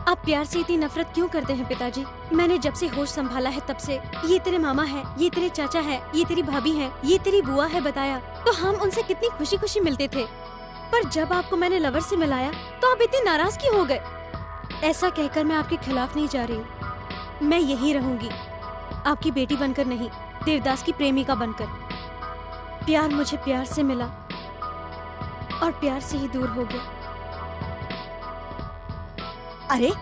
आप प्यार से इतनी नफरत क्यों करते हैं पिताजी? मैंने जब से होश संभाला है तब से ये तेरे मामा है, ये तेरे चाचा है, ये तेरी भाभी है, ये तेरी बुआ है बताया तो हम उनसे कितनी खुशी खुशी मिलते थे। पर जब आपको मैंने लवर से मिलाया तो आप इतनी नाराज क्यों हो गए? ऐसा कहकर मैं आपके खिलाफ नहीं जा रही हूँ। मैं यहीं रहूंगी, आपकी बेटी बनकर नहीं, देवदास की प्रेमिका बनकर। प्यार मुझे प्यार से मिला और प्यार से ही दूर हो गया। अरे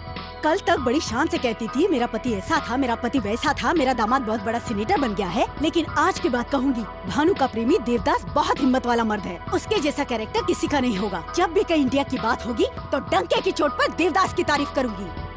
कल तक बड़ी शान से कहती थी मेरा पति ऐसा था, मेरा पति वैसा था, मेरा दामाद बहुत बड़ा सीनेटर बन गया है, लेकिन आज के बाद कहूंगी भानु का प्रेमी देवदास बहुत हिम्मत वाला मर्द है। उसके जैसा कैरेक्टर किसी का नहीं होगा। जब भी कहीं इंडिया की बात होगी तो डंके की चोट पर देवदास की तारीफ करूंगी।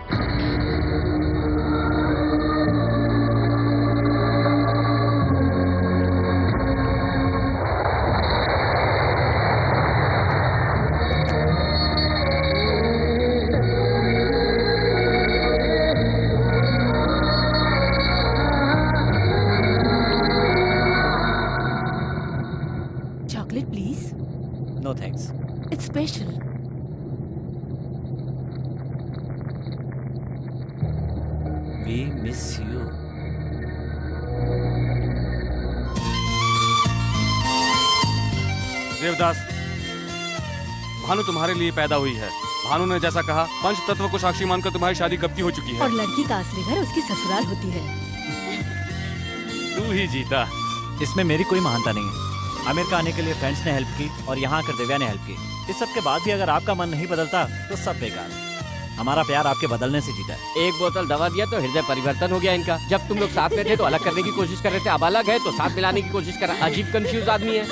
Chocolate, please. No thanks. It's special. We miss you. Devdas, Bhanu तुम्हारे लिए पैदा हुई है। भानु ने जैसा कहा, पंच तत्व को साक्षी मानकर तुम्हारी शादी कब की हो चुकी है। और लड़की का असली घर उसकी ससुराल होती है। तू ही जीता। इसमें मेरी कोई महानता नहीं है। अमेरिका आने के लिए फ्रेंड्स ने हेल्प की और यहाँ आकर दिव्या ने हेल्प की। इस सब के बाद भी अगर आपका मन नहीं बदलता तो सब बेकार। हमारा प्यार आपके बदलने से जीता है। एक बोतल दवा दिया तो हृदय परिवर्तन हो गया इनका। जब तुम लोग साथ में थे तो अलग करने की कोशिश कर रहे थे, अब अलग है तो साथ मिलाने की कोशिश कर रहा। अजीब कंफ्यूज आदमी है।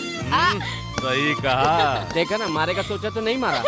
सही कहा। देखा ना, मारेगा सोचा तो नहीं मारा।